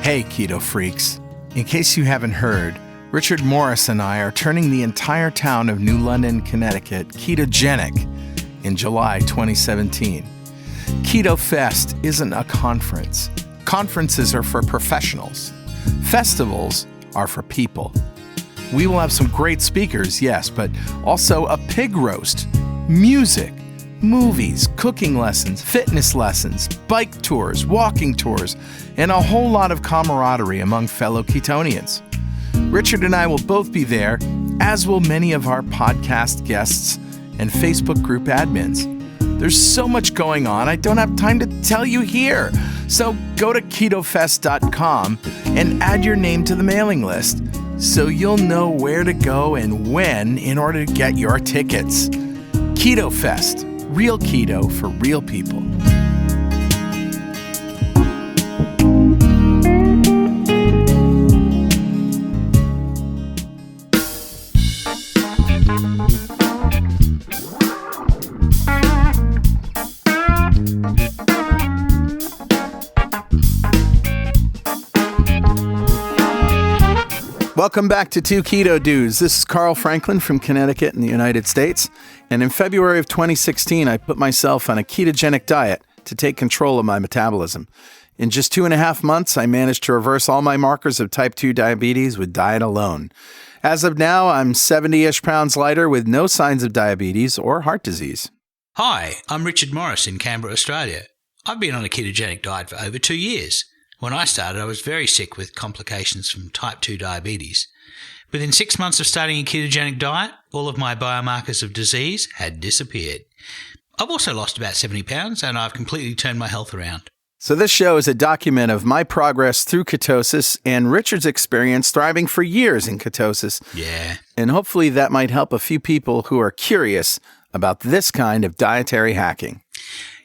Hey, Keto Freaks. In case you haven't heard, Richard Morris and I are turning the entire town of New London, Connecticut, ketogenic in July 2017. Keto Fest isn't a conference. Conferences are for professionals. Festivals are for people. We will have some great speakers, yes, but also a pig roast, music, movies, cooking lessons, fitness lessons, bike tours, walking tours, and a whole lot of camaraderie among fellow Ketonians. Richard and I will both be there, as will many of our podcast guests and Facebook group admins. There's so much going on, I don't have time to tell you here. So go to ketofest.com and add your name to the mailing list so you'll know where to go and when in order to get your tickets. Keto Fest, real keto for real people. Welcome back to Two Keto Dudes. This is Carl Franklin from Connecticut in the United States. And in February of 2016, I put myself on a ketogenic diet to take control of my metabolism. In just 2.5 months, I managed to reverse all my markers of type 2 diabetes with diet alone. As of now, I'm 70-ish pounds lighter with no signs of diabetes or heart disease. Hi, I'm Richard Morris in Canberra, Australia. I've been on a ketogenic diet for over 2 years. When I started, I was very sick with complications from type 2 diabetes. Within 6 months of starting a ketogenic diet, all of my biomarkers of disease had disappeared. I've also lost about 70 pounds and I've completely turned my health around. So this show is a document of my progress through ketosis and Richard's experience thriving for years in ketosis. Yeah. And hopefully that might help a few people who are curious about this kind of dietary hacking.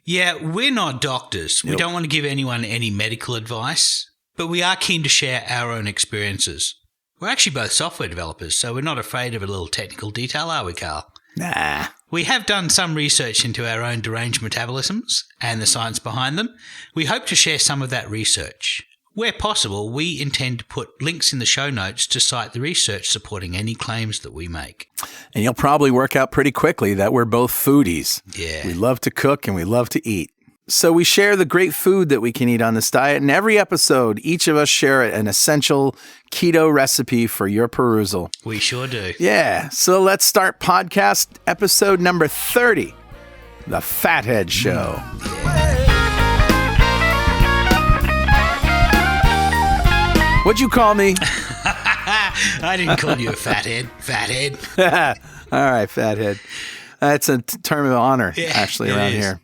Yeah, we're not doctors. Nope. We don't want to give anyone any medical advice, but we are keen to share our own experiences. We're actually both software developers, so we're not afraid of a little technical detail, are we, Carl? Nah. We have done some research into our own deranged metabolisms and the science behind them. We hope to share some of that research. Where possible, we intend to put links in the show notes to cite the research supporting any claims that we make. And you'll probably work out pretty quickly that we're both foodies. Yeah. We love to cook and we love to eat. So we share the great food that we can eat on this diet. And every episode, each of us share an essential keto recipe for your perusal. We sure do. Yeah. So let's start podcast episode number 30, The Fathead Show. What'd you call me? I didn't call you a fathead. Fathead. All right, fathead. That's a term of honor, actually, around here.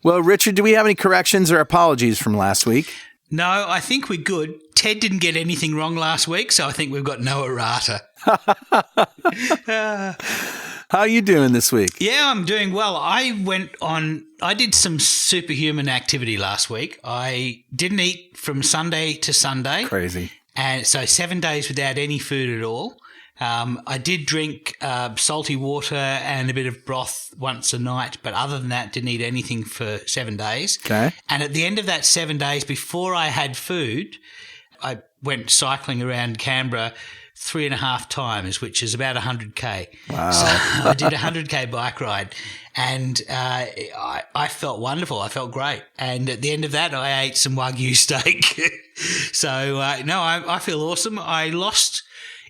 Well, Richard, do we have any corrections or apologies from last week? No, I think we're good. Ted didn't get anything wrong last week, so I think we've got no errata. How are you doing this week? Yeah, I'm doing well. I did some superhuman activity last week. I didn't eat from Sunday to Sunday. Crazy. And so 7 days without any food at all. I did drink salty water and a bit of broth once a night, but other than that, didn't eat anything for 7 days. Okay. And at the end of that 7 days, before I had food, I went cycling around Canberra 3.5 times, which is about 100K. Wow. So I did a 100K bike ride and I felt wonderful. I felt great. And at the end of that, I ate some Wagyu steak. So, no, I feel awesome. I lost,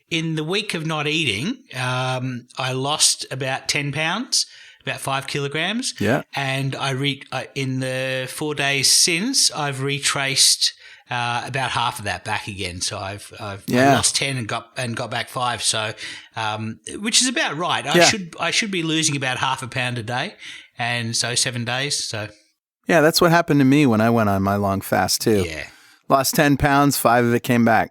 in the week of not eating, I lost about 10 pounds, about 5 kilograms. Yeah. And in the 4 days since, I've retraced about half of that back again. So I've lost 10 and got back 5. So, which is about right. I should be losing about half a pound a day. And so 7 days. So yeah, that's what happened to me when I went on my long fast too. Yeah. Lost 10 pounds, 5 of it came back.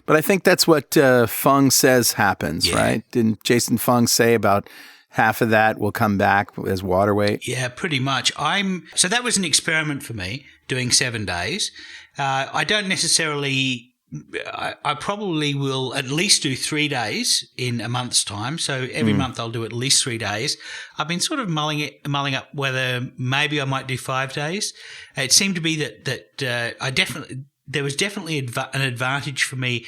But I think that's what Fung says happens, right? Didn't Jason Fung say about half of that will come back as water weight? Yeah, pretty much. So that was an experiment for me, doing 7 days. I don't necessarily I probably will at least do 3 days in a month's time. So every month I'll do at least 3 days. I've been sort of mulling up whether maybe I might do 5 days. It seemed to be that I definitely there was definitely an advantage for me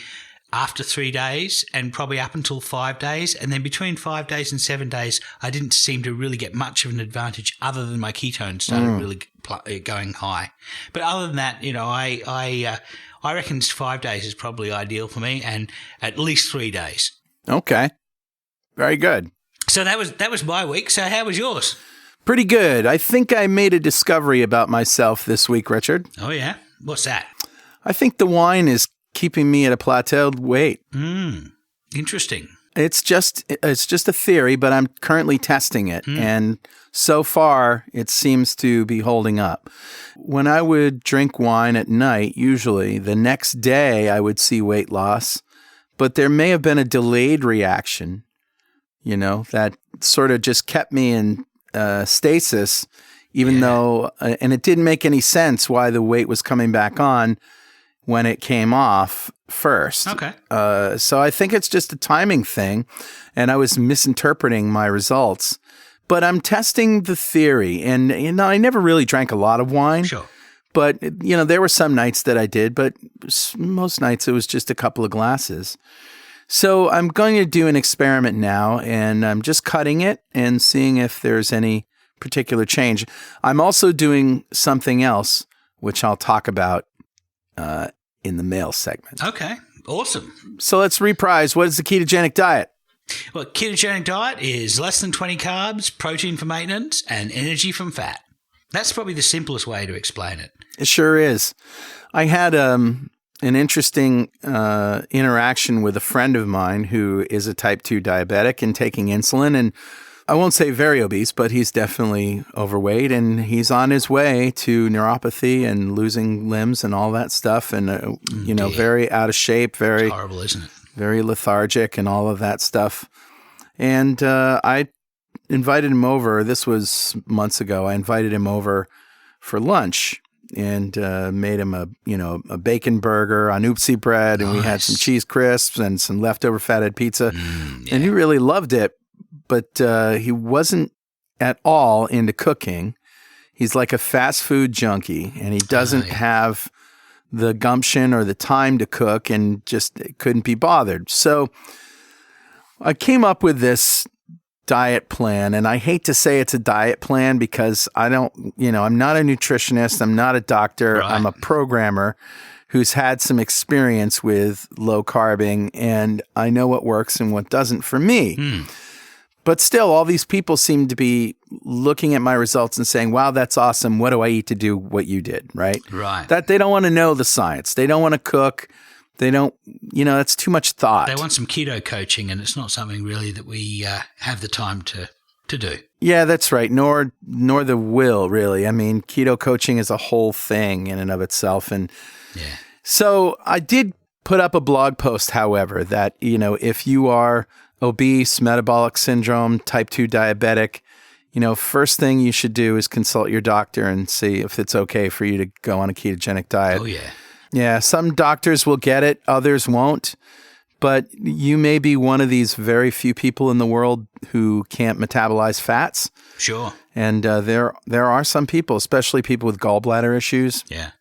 after 3 days and probably up until 5 days. And then between 5 days and 7 days, I didn't seem to really get much of an advantage other than my ketones started really going high. But other than that, I reckon 5 days is probably ideal for me, and at least 3 days. Okay. Very good. So that was my week. So how was yours? Pretty good. I think I made a discovery about myself this week, Richard. Oh, yeah? What's that? I think the wine is keeping me at a plateaued weight. Interesting. It's just a theory, but I'm currently testing it. And so far, it seems to be holding up. When I would drink wine at night, usually the next day I would see weight loss, but there may have been a delayed reaction, that sort of just kept me in stasis, even though, and it didn't make any sense why the weight was coming back on when it came off first. Okay. So I think it's just a timing thing, and I was misinterpreting my results. But I'm testing the theory, and I never really drank a lot of wine. Sure. But there were some nights that I did, but most nights it was just a couple of glasses. So I'm going to do an experiment now, and I'm just cutting it and seeing if there's any particular change. I'm also doing something else, which I'll talk about in the mail segment. Okay, awesome. So let's reprise. What is the ketogenic diet? Well, ketogenic diet is less than 20 carbs, protein for maintenance, and energy from fat. That's probably the simplest way to explain it. It sure is. I had an interesting interaction with a friend of mine who is a type 2 diabetic and taking insulin, and I won't say very obese, but he's definitely overweight, and he's on his way to neuropathy and losing limbs and all that stuff, and very out of shape, very it's horrible, isn't it? Very lethargic and all of that stuff. And I invited him over. This was months ago. I invited him over for lunch and made him a bacon burger on oopsie bread, and we had some cheese crisps and some leftover fathead pizza, and he really loved it. But he wasn't at all into cooking. He's like a fast food junkie, and he doesn't have the gumption or the time to cook, and just couldn't be bothered. So I came up with this diet plan, and I hate to say it's a diet plan because I'm not a nutritionist. I'm not a doctor. Right. I'm a programmer who's had some experience with low carbing, and I know what works and what doesn't for me. But still, all these people seem to be looking at my results and saying, wow, that's awesome. What do I eat to do what you did, right? Right. That they don't want to know the science. They don't want to cook. They don't, that's too much thought. They want some keto coaching, and it's not something really that we have the time to do. Yeah, that's right. Nor the will, really. I mean, keto coaching is a whole thing in and of itself. And so I did put up a blog post, however, that, if you are obese, metabolic syndrome, type 2 diabetic, first thing you should do is consult your doctor and see if it's okay for you to go on a ketogenic diet. Oh, yeah. Yeah, some doctors will get it, others won't. But you may be one of these very few people in the world who can't metabolize fats. Sure. And there are some people, especially people with gallbladder issues. Yeah.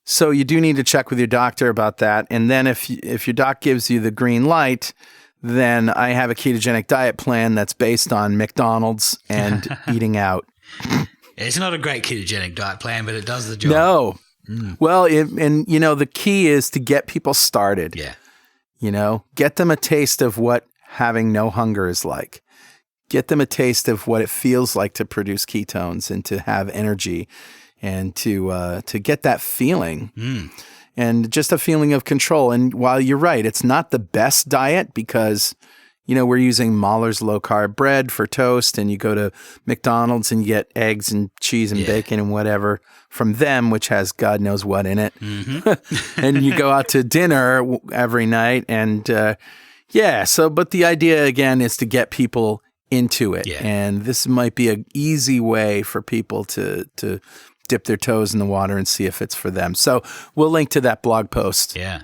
So you do need to check with your doctor about that. And then if your doc gives you the green light, then I have a ketogenic diet plan that's based on McDonald's and eating out. It's not a great ketogenic diet plan, but it does the job. No. Well, the key is to get people started. Yeah. Get them a taste of what having no hunger is like. Get them a taste of what it feels like to produce ketones and to have energy and to get that feeling. And just a feeling of control. And while you're right, it's not the best diet because, we're using Mahler's low-carb bread for toast, and you go to McDonald's and you get eggs and cheese and bacon and whatever from them, which has God knows what in it. And you go out to dinner every night. And but the idea, again, is to get people into it. Yeah. And this might be an easy way for people to dip their toes in the water and see if it's for them. So we'll link to that blog post. Yeah.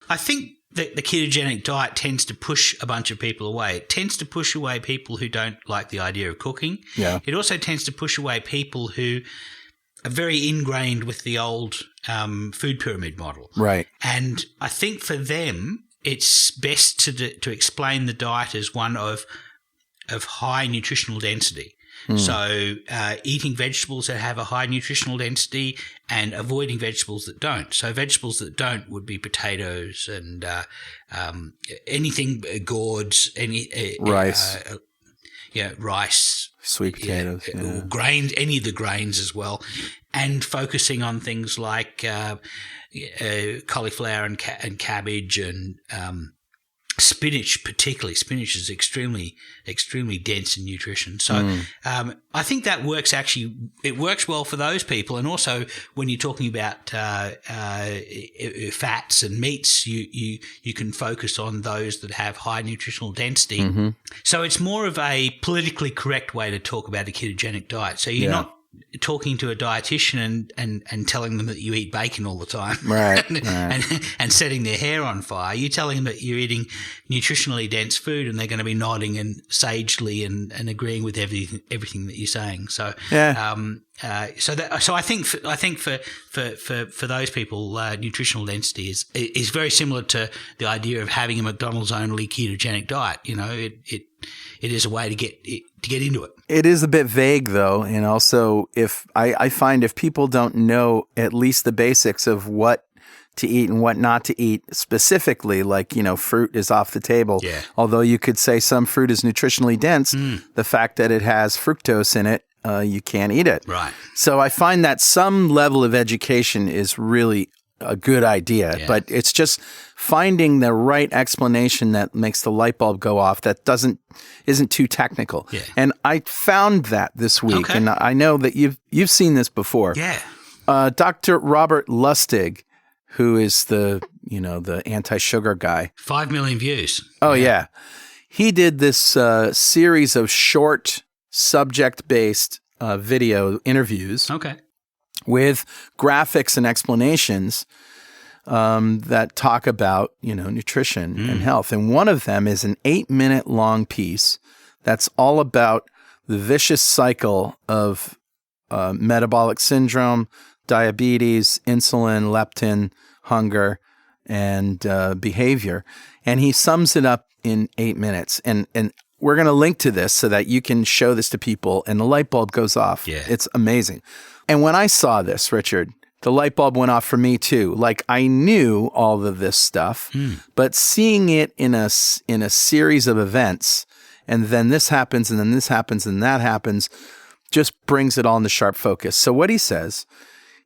I think that the ketogenic diet tends to push a bunch of people away. It tends to push away people who don't like the idea of cooking. Yeah. It also tends to push away people who very ingrained with the old food pyramid model. Right. And I think for them, it's best to explain the diet as one of high nutritional density. So eating vegetables that have a high nutritional density and avoiding vegetables that don't. So vegetables that don't would be potatoes and anything, gourds, rice. Rice. Sweet potatoes. Or grains, any of the grains as well. And focusing on things like cauliflower and cabbage and spinach, particularly. Spinach is extremely, extremely dense in nutrition. So I think that works actually. It works well for those people. And also when you're talking about fats and meats, you can focus on those that have high nutritional density. Mm-hmm. So it's more of a politically correct way to talk about a ketogenic diet. So you're not talking to a dietitian and telling them that you eat bacon all the time, right, and setting their hair on fire. You're telling them that you're eating nutritionally dense food, and they're going to be nodding and sagely and agreeing with everything that you're saying. So, so I think for those people, nutritional density is very similar to the idea of having a McDonald's only ketogenic diet. You know, it is a way to get into it. It is a bit vague, though, and also if I find if people don't know at least the basics of what to eat and what not to eat specifically, like, you know, fruit is off the table. Yeah. Although you could say some fruit is nutritionally dense, the fact that it has fructose in it, you can't eat it. Right. So I find that some level of education is really a good idea, but it's just finding the right explanation that makes the light bulb go off that isn't too technical. Yeah. And I found that this week, and I know that you've seen this before. Yeah. Dr. Robert Lustig, who is the anti-sugar guy. 5 million views. Oh yeah. He did this series of short subject-based video interviews. Okay. With graphics and explanations that talk about, nutrition and health. And one of them is an 8-minute long piece that's all about the vicious cycle of metabolic syndrome, diabetes, insulin, leptin, hunger, and behavior. And he sums it up in 8 minutes. And we're going to link to this so that you can show this to people and the light bulb goes off. Yeah. It's amazing. And when I saw this, Richard, the light bulb went off for me too. Like I knew all of this stuff, but seeing it in a series of events, and then this happens, and then this happens, and that happens, just brings it all into sharp focus. So what he says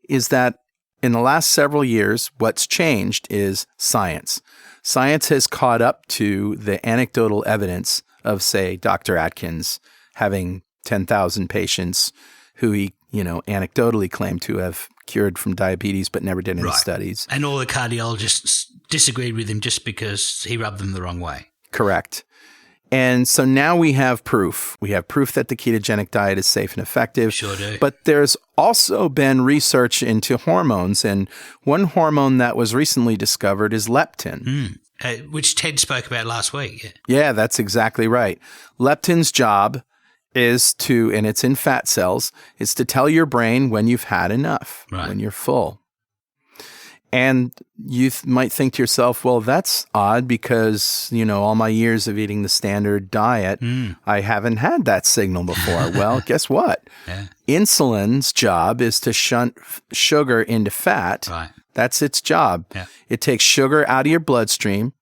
is that in the last several years, what's changed is science. Science has caught up to the anecdotal evidence of, say, Dr. Atkins having 10,000 patients who he anecdotally claimed to have cured from diabetes, but never did any studies. And all the cardiologists disagreed with him just because he rubbed them the wrong way. Correct. And so now we have proof. We have proof that the ketogenic diet is safe and effective. Sure do. But there's also been research into hormones. And one hormone that was recently discovered is leptin. Which Ted spoke about last week. Yeah, that's exactly right. Leptin's job is to, and it's in fat cells, is to tell your brain when you've had enough, when you're full. And you might think to yourself, well, that's odd because, all my years of eating the standard diet, I haven't had that signal before. Well, guess what? Yeah. Insulin's job is to shunt sugar into fat. Right. That's its job. Yeah. It takes sugar out of your bloodstream,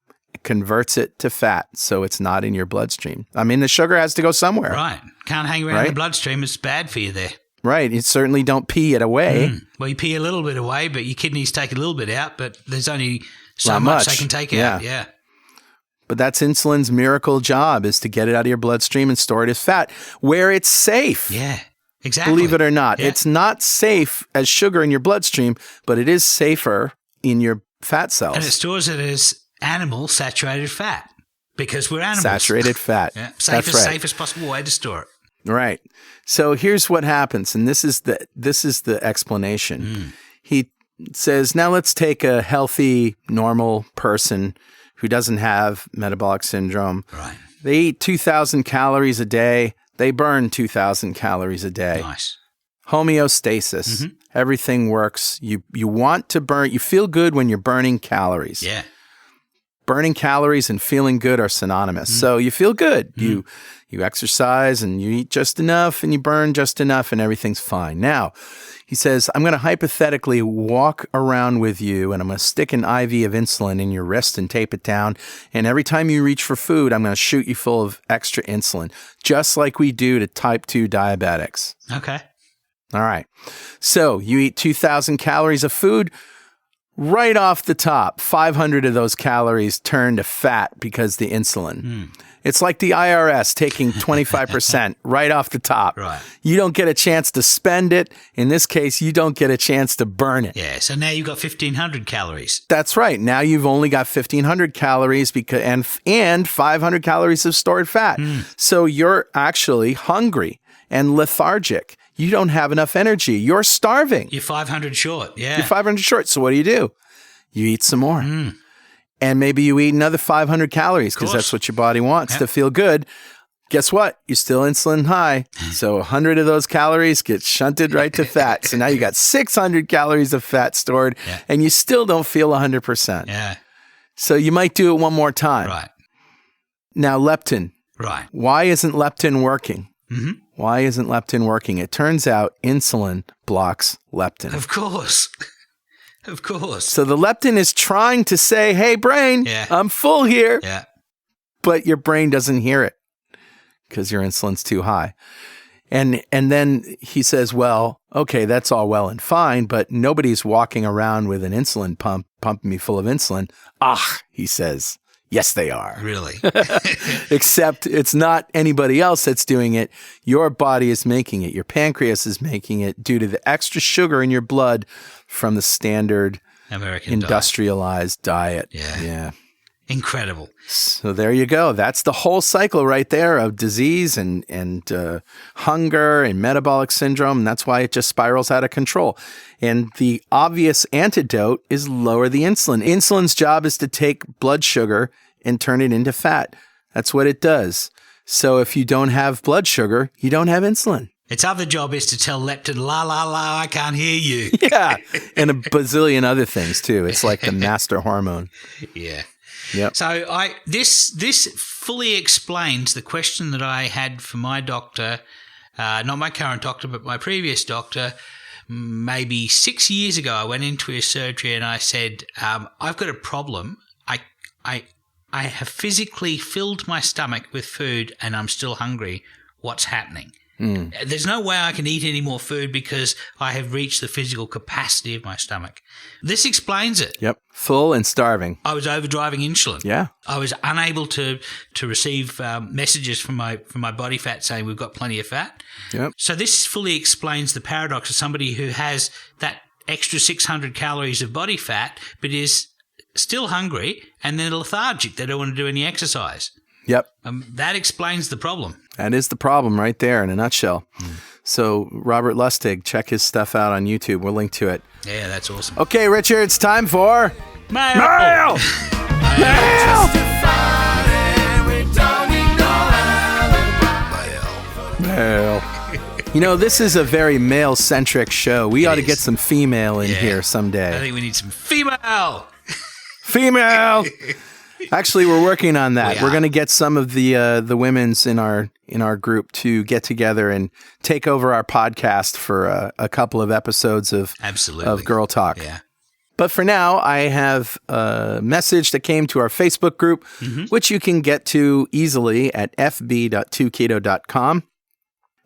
converts it to fat, so it's not in your bloodstream. I mean, the sugar has to go somewhere. Right. Can't hang around in the bloodstream. It's bad for you there. Right. You certainly don't pee it away. Well, you pee a little bit away, but your kidneys take a little bit out, but there's only so much they can take out. Yeah. But that's insulin's miracle job, is to get it out of your bloodstream and store it as fat, where it's safe. Yeah. Exactly. Believe it or not. Yeah. It's not safe as sugar in your bloodstream, but it is safer in your fat cells. And it stores it as animal saturated fat because we're animals. Saturated fat. Yeah. Safest possible way to store it. Right. So here's what happens, and this is the explanation. He says, now let's take a healthy, normal person who doesn't have metabolic syndrome. Right. They eat 2,000 calories a day. They burn 2,000 calories a day. Nice. Homeostasis. Mm-hmm. Everything works. You want to burn. You feel good when you're burning calories. Yeah. Burning calories and feeling good are synonymous. So you feel good. You exercise and you eat just enough and you burn just enough and everything's fine. Now, he says, I'm going to hypothetically walk around with you and I'm going to stick an IV of insulin in your wrist and tape it down. And every time you reach for food, I'm going to shoot you full of extra insulin, just like we do to type 2 diabetics. Okay. All right. So you eat 2,000 calories of food. Right off the top, 500 of those calories turn to fat because the insulin. It's like the IRS taking 25% right off the top. Right. You don't get a chance to spend it. In this case, you don't get a chance to burn it. Yeah, so now you've got 1,500 calories. That's right. Now you've only got 1,500 calories and 500 calories of stored fat. So you're actually hungry and lethargic. You don't have enough energy. You're starving. You're 500 short, yeah. You're 500 short. So what do? You eat some more. And maybe you eat another 500 calories because that's what your body wants to feel good. Guess what? You're still insulin high. So 100 of those calories get shunted right to fat. So now you got 600 calories of fat stored and you still don't feel 100%. Yeah. So you might do it one more time. Right. Now, leptin. Right. Why isn't leptin working? Mm-hmm. Why isn't leptin working? It turns out insulin blocks leptin. Of course. Of course. So the leptin is trying to say, hey, brain, I'm full here. Yeah. But your brain doesn't hear it because your insulin's too high. And then he says, well, okay, that's all well and fine, but nobody's walking around with an insulin pump, pumping me full of insulin. He says, yes, they are. Really? Except it's not anybody else that's doing it. Your body is making it. Your pancreas is making it due to the extra sugar in your blood from the standard American industrialized diet. Yeah. Incredible. So there you go. That's the whole cycle right there of disease and hunger and metabolic syndrome. And that's why it just spirals out of control. And the obvious antidote is lower the insulin. Insulin's job is to take blood sugar and turn it into fat. That's what it does. So if you don't have blood sugar, you don't have insulin. Its other job is to tell leptin, la, la, la, I can't hear you. Yeah. And a bazillion other things too. It's like the master hormone. Yeah. Yep. So this fully explains the question that I had for my doctor, not my current doctor, but my previous doctor. Maybe 6 years ago, I went into his surgery and I said, I've got a problem. I have physically filled my stomach with food and I'm still hungry. What's happening? There's no way I can eat any more food because I have reached the physical capacity of my stomach. This explains it. Yep. Full and starving. I was overdriving insulin. Yeah. I was unable to receive messages from my body fat saying we've got plenty of fat. Yep. So this fully explains the paradox of somebody who has that extra 600 calories of body fat but is still hungry and they're lethargic. They don't want to do any exercise. Yep. That explains the problem. That is the problem right there in a nutshell. So Robert Lustig, check his stuff out on YouTube. We'll link to it. Yeah, that's awesome. Okay, Richard, it's time for... Mail! Mail! Mail! Mail. You know, this is a very male-centric show. We ought to get some female in here someday. I think we need some female. Female! Actually, we're working on that. We're going to get some of the women's in our group to get together and take over our podcast for a couple of episodes of Girl Talk. Yeah. But for now, I have a message that came to our Facebook group, which you can get to easily at fb.2keto.com.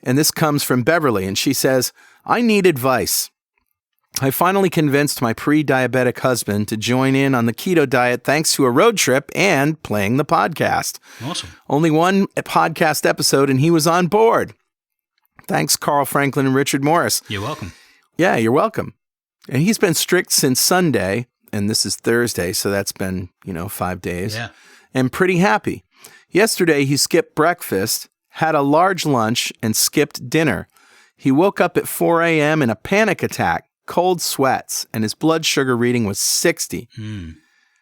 And this comes from Beverly, and she says, I need advice. I finally convinced my pre-diabetic husband to join in on the keto diet thanks to a road trip and playing the podcast. Awesome. Only one podcast episode and he was on board. Thanks, Carl Franklin and Richard Morris. You're welcome. Yeah, you're welcome. And he's been strict since Sunday, and this is Thursday, so that's been, 5 days. Yeah. And pretty happy. Yesterday, he skipped breakfast, had a large lunch, and skipped dinner. He woke up at 4 a.m. in a panic attack. Cold sweats, and his blood sugar reading was 60.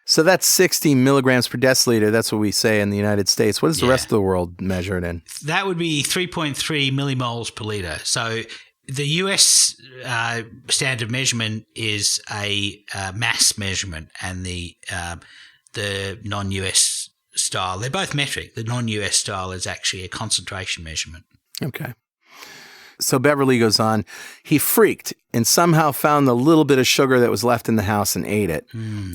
So that's 60 milligrams per deciliter. That's what we say in the United States. What does the rest of the world measure it in? That would be 3.3 millimoles per liter. So The US standard measurement is a mass measurement, and the non-US style, they're both metric. The non-US style is actually a concentration measurement. Okay. So Beverly goes on, he freaked and somehow found the little bit of sugar that was left in the house and ate it.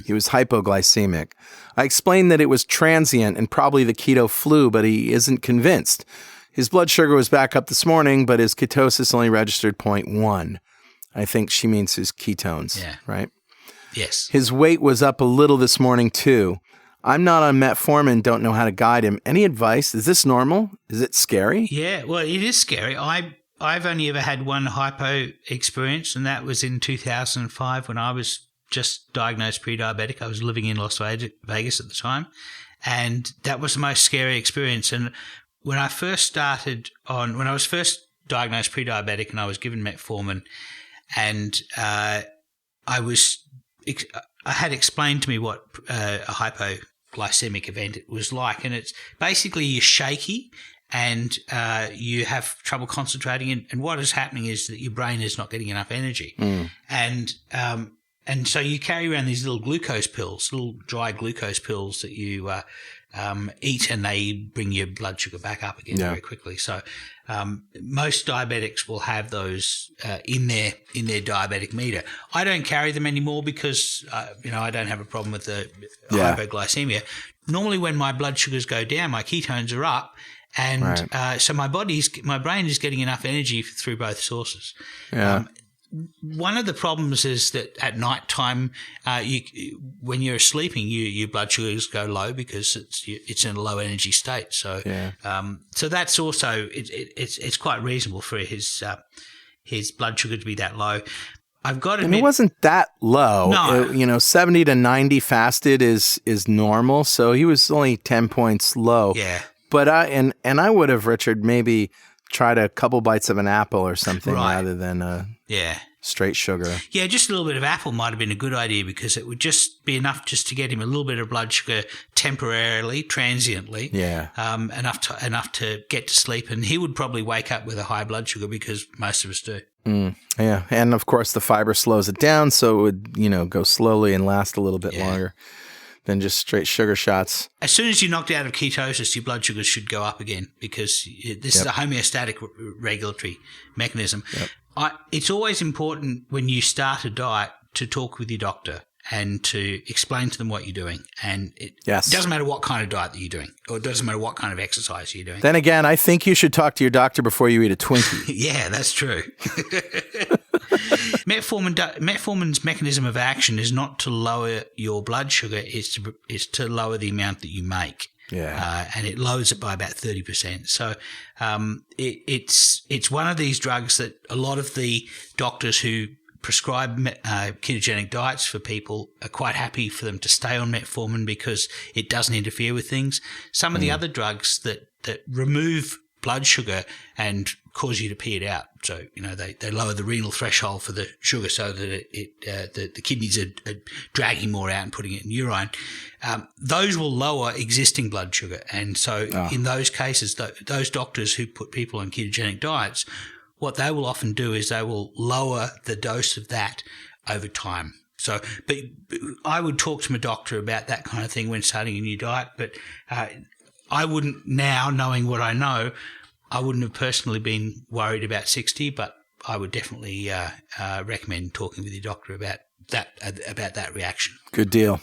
He was hypoglycemic. I explained that it was transient and probably the keto flu, but he isn't convinced. His blood sugar was back up this morning, but his ketosis only registered 0.1. I think she means his ketones, right? Yes. His weight was up a little this morning too. I'm not on metformin, don't know how to guide him. Any advice? Is this normal? Is it scary? Yeah, well, it is scary. I've only ever had one hypo experience, and that was in 2005 when I was just diagnosed pre-diabetic. I was living in Las Vegas at the time, and that was the most scary experience. And when I was first diagnosed pre-diabetic and I was given metformin, and I had explained to me what a hypoglycemic event it was like, and it's basically you're shaky and you have trouble concentrating, and what is happening is that your brain is not getting enough energy, and so you carry around these little glucose pills, little dry glucose pills that you eat, and they bring your blood sugar back up again very quickly. So most diabetics will have those in their diabetic meter. I don't carry them anymore because I don't have a problem with the hypoglycemia. Normally, when my blood sugars go down, my ketones are up. And so my brain is getting enough energy through both sources. Yeah. One of the problems is that at night time, when you're sleeping, your blood sugars go low because it's in a low energy state. So, so that's also it's quite reasonable for his blood sugar to be that low. I've got to admit, and it wasn't that low. No. 70 to 90 fasted is normal. So he was only 10 points low. Yeah. But I would have, Richard, maybe tried a couple bites of an apple or something rather than straight sugar. Yeah, just a little bit of apple might have been a good idea because it would just be enough just to get him a little bit of blood sugar temporarily, transiently. Yeah. Enough to get to sleep, and he would probably wake up with a high blood sugar because most of us do. Yeah, and of course the fiber slows it down, so it would go slowly and last a little bit longer than just straight sugar shots. As soon as you're knocked out of ketosis, your blood sugars should go up again because this is a homeostatic regulatory mechanism. Yep. It's always important when you start a diet to talk with your doctor and to explain to them what you're doing. And it doesn't matter what kind of diet that you're doing, or it doesn't matter what kind of exercise you're doing. Then again, I think you should talk to your doctor before you eat a Twinkie. Yeah, that's true. Metformin's mechanism of action is not to lower your blood sugar; it's to lower the amount that you make. Yeah, and it lowers it by about 30%. So it's one of these drugs that a lot of the doctors who prescribe ketogenic diets for people are quite happy for them to stay on metformin because it doesn't interfere with things. Some of the other drugs that remove blood sugar and cause you to pee it out. So, they lower the renal threshold for the sugar so that the kidneys are dragging more out and putting it in urine. Those will lower existing blood sugar. And so in those cases, those doctors who put people on ketogenic diets, what they will often do is they will lower the dose of that over time. So, but I would talk to my doctor about that kind of thing when starting a new diet, but I wouldn't now, knowing what I know, I wouldn't have personally been worried about 60, but I would definitely recommend talking with your doctor about that reaction. Good deal.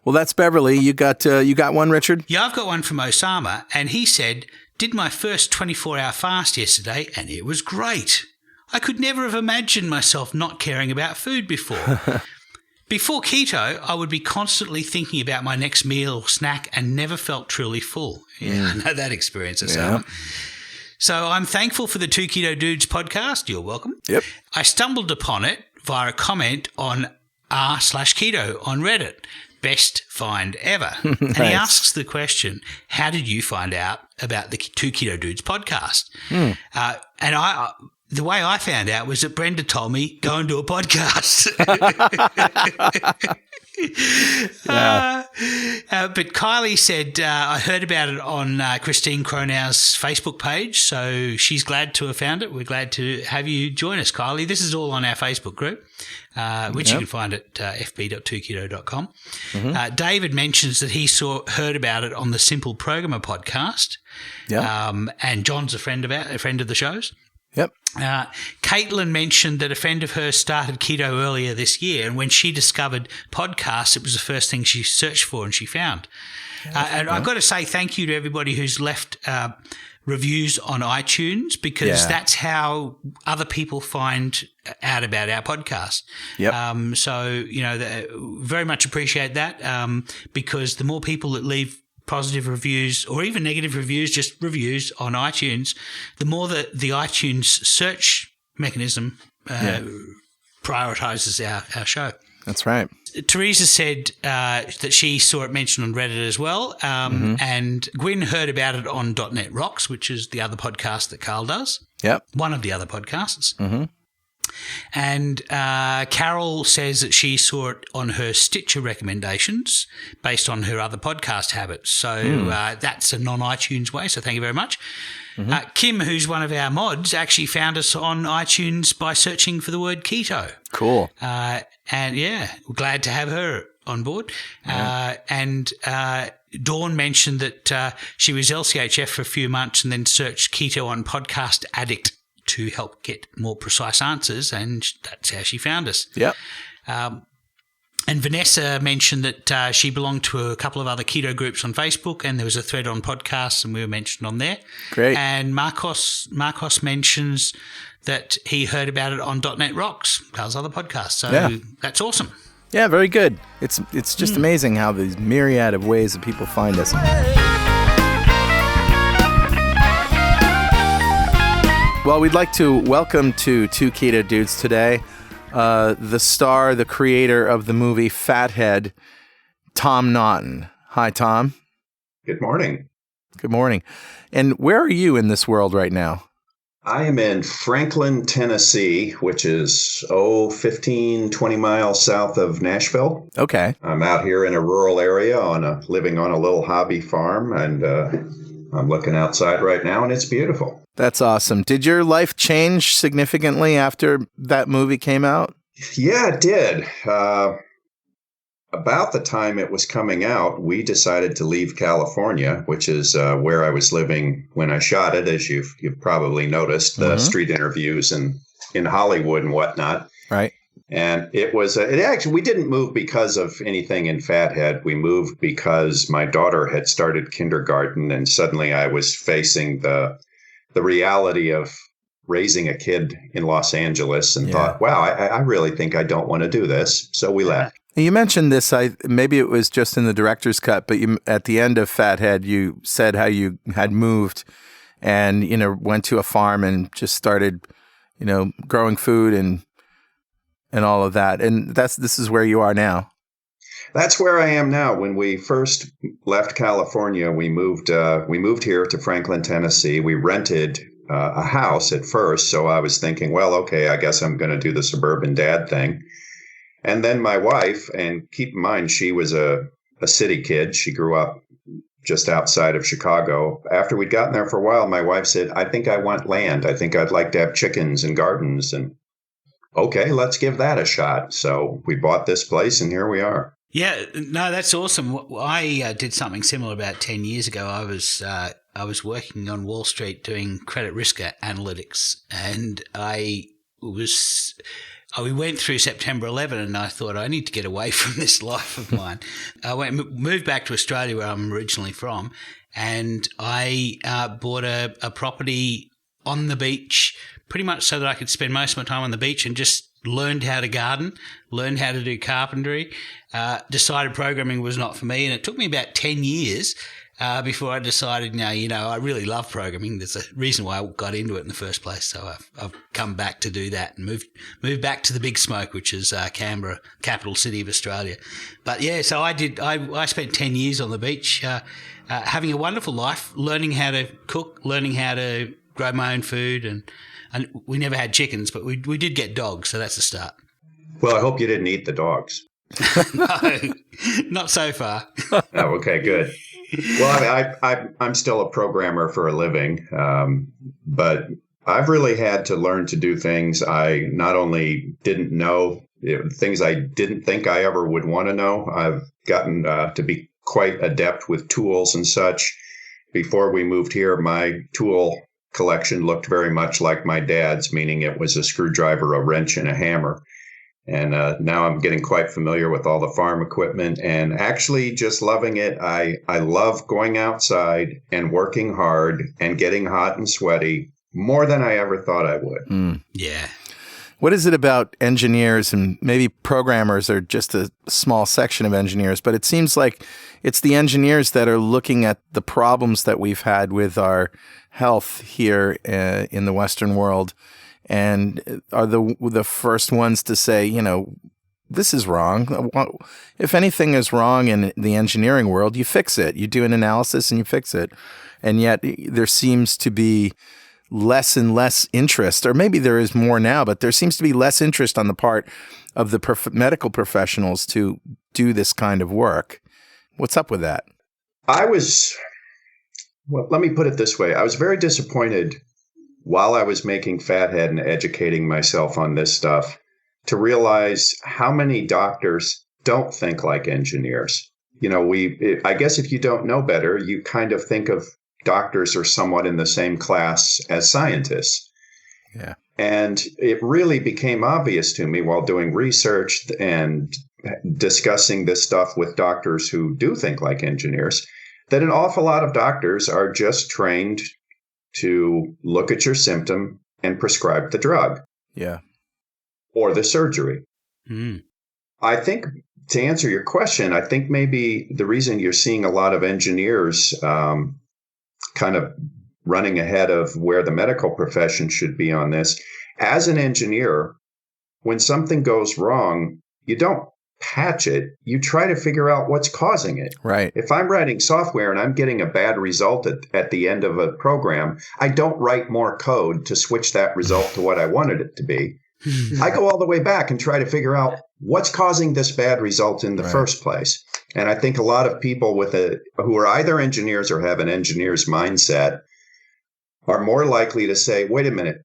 Well, that's Beverly. You got one, Richard? Yeah, I've got one from Osama, and he said, did my first 24-hour fast yesterday, and it was great. I could never have imagined myself not caring about food before. Before keto, I would be constantly thinking about my next meal or snack and never felt truly full. Yeah, I know that experience, Osama. Yeah. So I'm thankful for the Two Keto Dudes podcast. You're welcome. Yep. I stumbled upon it via a comment on r/keto on Reddit. Best find ever. And he asks the question, how did you find out about the Two Keto Dudes podcast? And the way I found out was that Brenda told me, go and do a podcast. But Kylie said, I heard about it on Christine Cronau's Facebook page, so she's glad to have found it. We're glad to have you join us, Kylie. This is all on our Facebook group, which you can find at fb.2keto.com. Mm-hmm. David mentions that he heard about it on the Simple Programmer podcast, and John's a friend of the show's. Yep. Caitlin mentioned that a friend of hers started keto earlier this year, and when she discovered podcasts, it was the first thing she searched for and she found. And I've got to say thank you to everybody who's left reviews on iTunes, because that's how other people find out about our podcast. Yep. So, very much appreciate that, because the more people that leave positive reviews or even negative reviews, just reviews on iTunes, the more that the iTunes search mechanism prioritizes our show. That's right. Teresa said that she saw it mentioned on Reddit as well, and Gwyn heard about it on .NET Rocks, which is the other podcast that Carl does. Yep. One of the other podcasts. Mm-hmm. And Carol says that she saw it on her Stitcher recommendations based on her other podcast habits. So that's a non-iTunes way, so thank you very much. Mm-hmm. Kim, who's one of our mods, actually found us on iTunes by searching for the word keto. Cool. And, we're glad to have her on board. And Dawn mentioned that she was LCHF for a few months and then searched keto on Podcast Addict to help get more precise answers, and that's how she found us. Yep. And Vanessa mentioned that she belonged to a couple of other keto groups on Facebook, and there was a thread on podcasts, and we were mentioned on there. Great. And Marcos mentions that he heard about it on .NET Rocks, Carl's other podcast. So that's awesome. Yeah, very good. It's just amazing how these myriad of ways that people find us. Well, we'd like to welcome to Two Keto Dudes today the star, the creator of the movie Fathead, Tom Naughton. Hi, Tom. Good morning. Good morning. And where are you in this world right now? I am in Franklin, Tennessee, which is, 15, 20 miles south of Nashville. Okay. I'm out here in a rural area living on a little hobby farm, and I'm looking outside right now, and it's beautiful. That's awesome. Did your life change significantly after that movie came out? Yeah, it did. About the time it was coming out, we decided to leave California, which is where I was living when I shot it, as you've probably noticed, the street interviews in Hollywood and whatnot. Right. And it was, we didn't move because of anything in Fathead. We moved because my daughter had started kindergarten, and suddenly I was facing the reality of raising a kid in Los Angeles, and thought, wow, I really think I don't want to do this. So we left. You mentioned this, maybe it was just in the director's cut, but at the end of Fathead, you said how you had moved and, went to a farm and just started, growing food and all of that. And this is where you are now. That's where I am now. When we first left California, we moved here to Franklin, Tennessee. We rented a house at first. So I was thinking, well, okay, I guess I'm going to do the suburban dad thing. And then my wife, and keep in mind, she was a city kid. She grew up just outside of Chicago. After we'd gotten there for a while, my wife said, I think I want land. I think I'd like to have chickens and gardens. And okay, let's give that a shot. So we bought this place, and here we are. Yeah, no, that's awesome. I did something similar about 10 years ago. I was working on Wall Street doing credit risk analytics, and we went through September 11, and I thought, I need to get away from this life of mine. I moved back to Australia, where I'm originally from, and I bought a property on the beach, pretty much so that I could spend most of my time on the beach, and just learned how to garden, learned how to do carpentry, decided programming was not for me, and it took me about 10 years before I decided, I really love programming. There's a reason why I got into it in the first place. So I've come back to do that and moved back to the big smoke, which is Canberra, capital city of Australia. But yeah, so I spent 10 years on the beach, having a wonderful life, learning how to cook, learning how to grow my own food. And we never had chickens, but we did get dogs. So that's a start. Well, I hope you didn't eat the dogs. No, not so far. Oh, okay, good. Well, I'm still a programmer for a living, but I've really had to learn to do things I not only didn't know, things I didn't think I ever would want to know. I've gotten to be quite adept with tools and such. Before we moved here, my tool collection looked very much like my dad's, meaning it was a screwdriver, a wrench, and a hammer. And now I'm getting quite familiar with all the farm equipment and actually just loving it. I love going outside and working hard and getting hot and sweaty more than I ever thought I would. Yeah. What is it about engineers, and maybe programmers are just a small section of engineers, but it seems like it's the engineers that are looking at the problems that we've had with our health here in the Western world, and are the first ones to say, this is wrong. If anything is wrong in the engineering world, you fix it. You do an analysis and you fix it. And yet there seems to be less and less interest, or maybe there is more now, but there seems to be less interest on the part of the medical professionals to do this kind of work. What's up with that? Let me put it this way. I was very disappointed while I was making Fathead and educating myself on this stuff to realize how many doctors don't think like engineers. I guess if you don't know better, you kind of think of doctors are somewhat in the same class as scientists. Yeah. And it really became obvious to me while doing research and discussing this stuff with doctors who do think like engineers that an awful lot of doctors are just trained to look at your symptom and prescribe the drug. Yeah. Or the surgery. Mm. I think, to answer your question, I think maybe the reason you're seeing a lot of engineers kind of running ahead of where the medical profession should be on this, as an engineer, when something goes wrong, you don't patch it. You try to figure out what's causing it. Right. If I'm writing software and I'm getting a bad result at the end of a program, I don't write more code to switch that result to what I wanted it to be. I go all the way back and try to figure out what's causing this bad result in the first place. And I think a lot of people who are either engineers or have an engineer's mindset are more likely to say, wait a minute,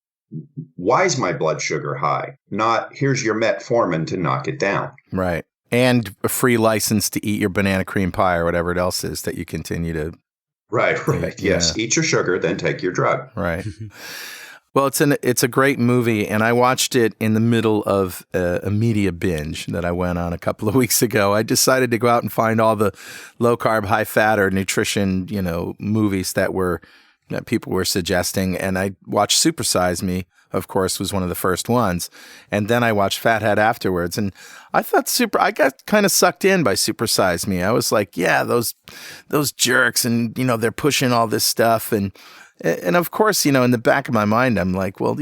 why is my blood sugar high? Not, here's your metformin to knock it down. Right. And a free license to eat your banana cream pie or whatever it else is that you continue to. Right. Yes. Yeah. Eat your sugar, then take your drug. Right. Well, it's a great movie, and I watched it in the middle of a media binge that I went on a couple of weeks ago. I decided to go out and find all the low-carb, high-fat, or nutrition, movies that people were suggesting, and I watched Supersize Me, of course, was one of the first ones, and then I watched Fathead afterwards, and I thought I got kind of sucked in by Supersize Me. I was like, yeah, those jerks, and they're pushing all this stuff, and of course, in the back of my mind, I'm like, well,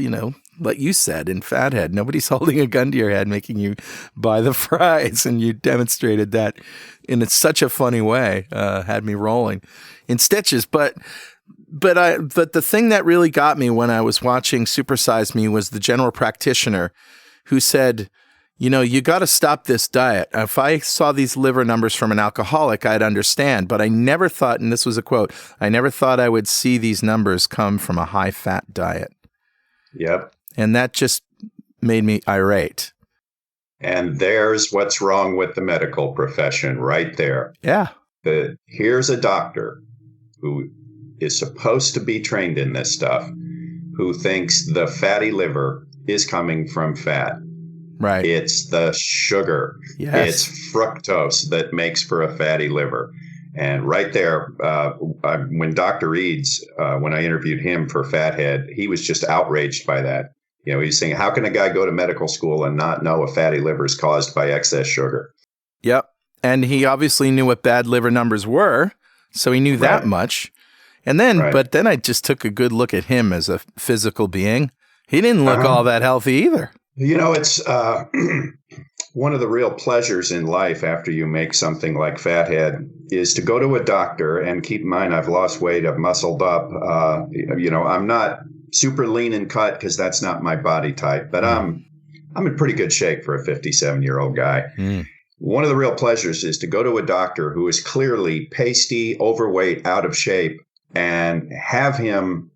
like you said in Fathead, nobody's holding a gun to your head making you buy the fries. And you demonstrated that in such a funny way, had me rolling in stitches. But the thing that really got me when I was watching Supersize Me was the general practitioner who said, you got to stop this diet. If I saw these liver numbers from an alcoholic, I'd understand. But I never thought, and this was a quote, I never thought I would see these numbers come from a high-fat diet. Yep. And that just made me irate. And there's what's wrong with the medical profession right there. Yeah. Here's a doctor who is supposed to be trained in this stuff, who thinks the fatty liver is coming from fat. Right. It's the sugar. Yes. It's fructose that makes for a fatty liver. And right there, when Dr. Eads, when I interviewed him for Fathead, he was just outraged by that. He's saying, how can a guy go to medical school and not know a fatty liver is caused by excess sugar? Yep. And he obviously knew what bad liver numbers were, so he knew that much. And then, but then I just took a good look at him as a physical being. He didn't look all that healthy either. It's one of the real pleasures in life after you make something like Fathead is to go to a doctor and keep in mind, I've lost weight, I've muscled up. I'm not super lean and cut because that's not my body type, but I'm in pretty good shape for a 57-year-old guy. one of the real pleasures is to go to a doctor who is clearly pasty, overweight, out of shape, and have him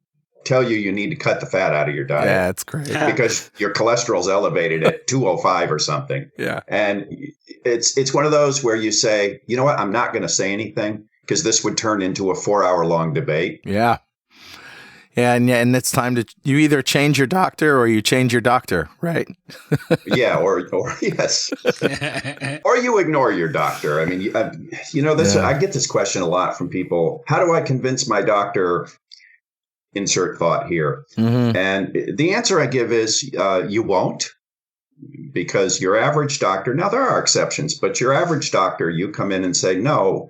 tell you need to cut the fat out of your diet. Yeah, it's great. Because your cholesterol's elevated at 205 or something. Yeah. And it's one of those where you say, you know what, I'm not going to say anything because this would turn into a 4-hour-long debate. Yeah. Yeah, and it's time to, you either change your doctor or you change your doctor, right? Yeah, or yes. Or you ignore your doctor. I mean, I get this question a lot from people. How do I convince my doctor, insert thought here? Mm-hmm. And the answer I give is you won't, because your average doctor, now there are exceptions, but your average doctor, you come in and say, no,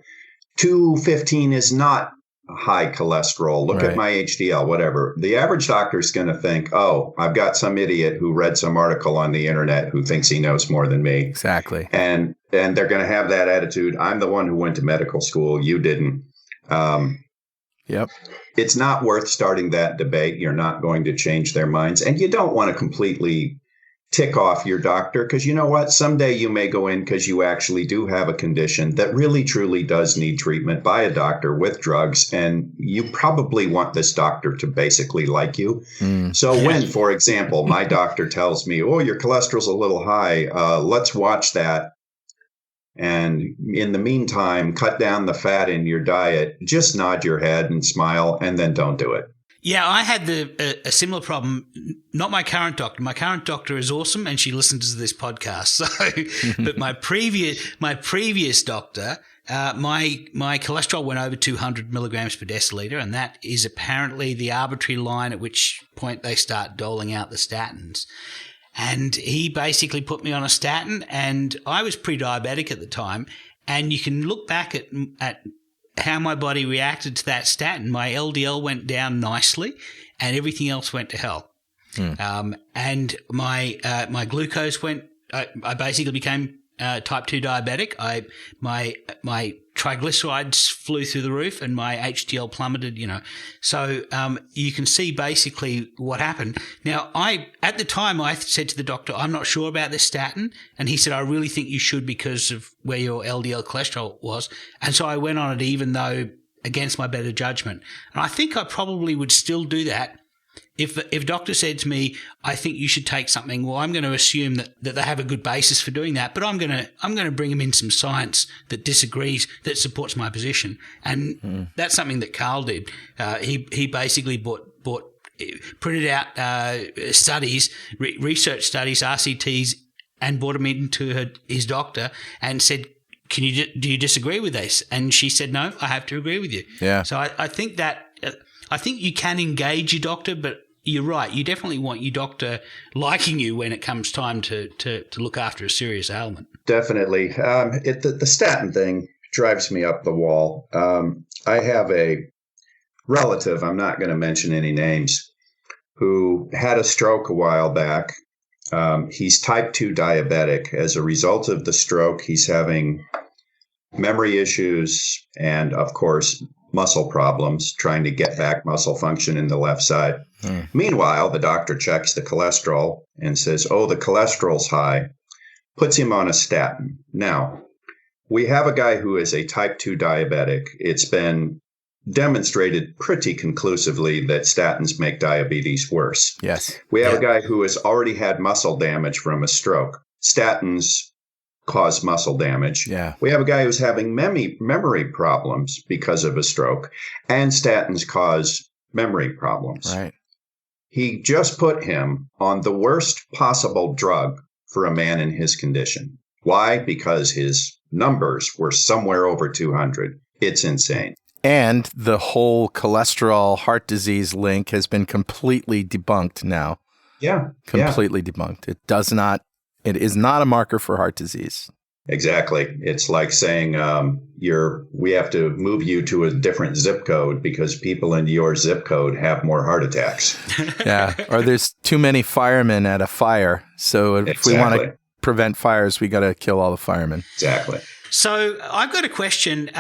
215 is not high cholesterol. Look at my HDL, whatever. The average doctor is going to think, oh, I've got some idiot who read some article on the internet who thinks he knows more than me. Exactly. And they're going to have that attitude. I'm the one who went to medical school. You didn't. Yep. It's not worth starting that debate. You're not going to change their minds. And you don't want to completely tick off your doctor, because you know what? Someday you may go in because you actually do have a condition that really, truly does need treatment by a doctor with drugs. And you probably want this doctor to basically like you. So when, for example, my doctor tells me, oh, your cholesterol's a little high, let's watch that. And in the meantime, cut down the fat in your diet, just nod your head and smile, and then don't do it. Yeah, I had a similar problem. Not my current doctor. My current doctor is awesome, and she listens to this podcast. So, but my previous doctor, my cholesterol went over 200 milligrams per deciliter, and that is apparently the arbitrary line at which point they start doling out the statins. And he basically put me on a statin, and I was pre-diabetic at the time. And you can look back at how my body reacted to that statin. My LDL went down nicely, and everything else went to hell. And my glucose went. I basically became type 2 diabetic. My triglycerides flew through the roof, and my HDL plummeted. So you can see basically what happened. Now, at the time I said to the doctor, I'm not sure about this statin, and he said, I really think you should because of where your LDL cholesterol was. And so I went on it, even though against my better judgment. And I think I probably would still do that. If a doctor said to me, I think you should take something, well, I'm going to assume that they have a good basis for doing that, but I'm going to bring them in some science that disagrees, that supports my position. And that's something that Carl did. He basically printed out studies, research studies, RCTs, and brought them into his doctor and said, do you disagree with this? And she said, no, I have to agree with you. Yeah. So I think that I think you can engage your doctor, but you're right. You definitely want your doctor liking you when it comes time to look after a serious ailment. Definitely. The statin thing drives me up the wall. I have a relative, I'm not going to mention any names, who had a stroke a while back. He's type 2 diabetic. As a result of the stroke, he's having memory issues and, of course, muscle problems, trying to get back muscle function in the left side. Meanwhile, the doctor checks the cholesterol and says, oh, the cholesterol's high, puts him on a statin. Now, we have a guy who is a type 2 diabetic. It's been demonstrated pretty conclusively that statins make diabetes worse. Yes. We have a guy who has already had muscle damage from a stroke. Statins cause muscle damage. Yeah. We have a guy who's having memory problems because of a stroke, and statins cause memory problems. Right. He just put him on the worst possible drug for a man in his condition. Why? Because his numbers were somewhere over 200. It's insane. And the whole cholesterol heart disease link has been completely debunked now. Yeah. Completely debunked. It is not a marker for heart disease. Exactly. It's like saying we have to move you to a different zip code because people in your zip code have more heart attacks. Yeah. Or there's too many firemen at a fire. So if we want to prevent fires, we got to kill all the firemen. Exactly. So I've got a question.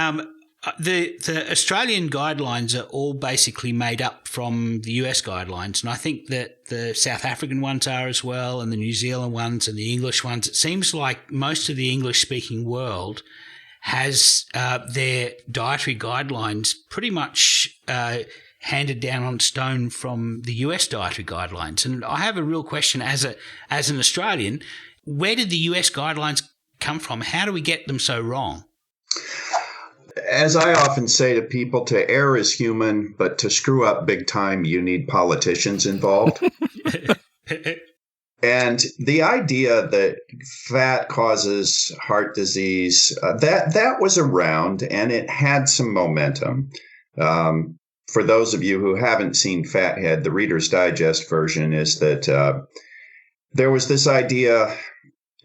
The Australian guidelines are all basically made up from the US guidelines, and I think that the South African ones are as well, and the New Zealand ones and the English ones. It seems like most of the English-speaking world has their dietary guidelines pretty much handed down on stone from the US dietary guidelines. And I have a real question as an Australian: where did the US guidelines come from? How do we get them so wrong? As I often say to people, to err is human, but to screw up big time, you need politicians involved. And the idea that fat causes heart disease, that was around, and it had some momentum. For those of you who haven't seen Fathead, the Reader's Digest version is that there was this idea.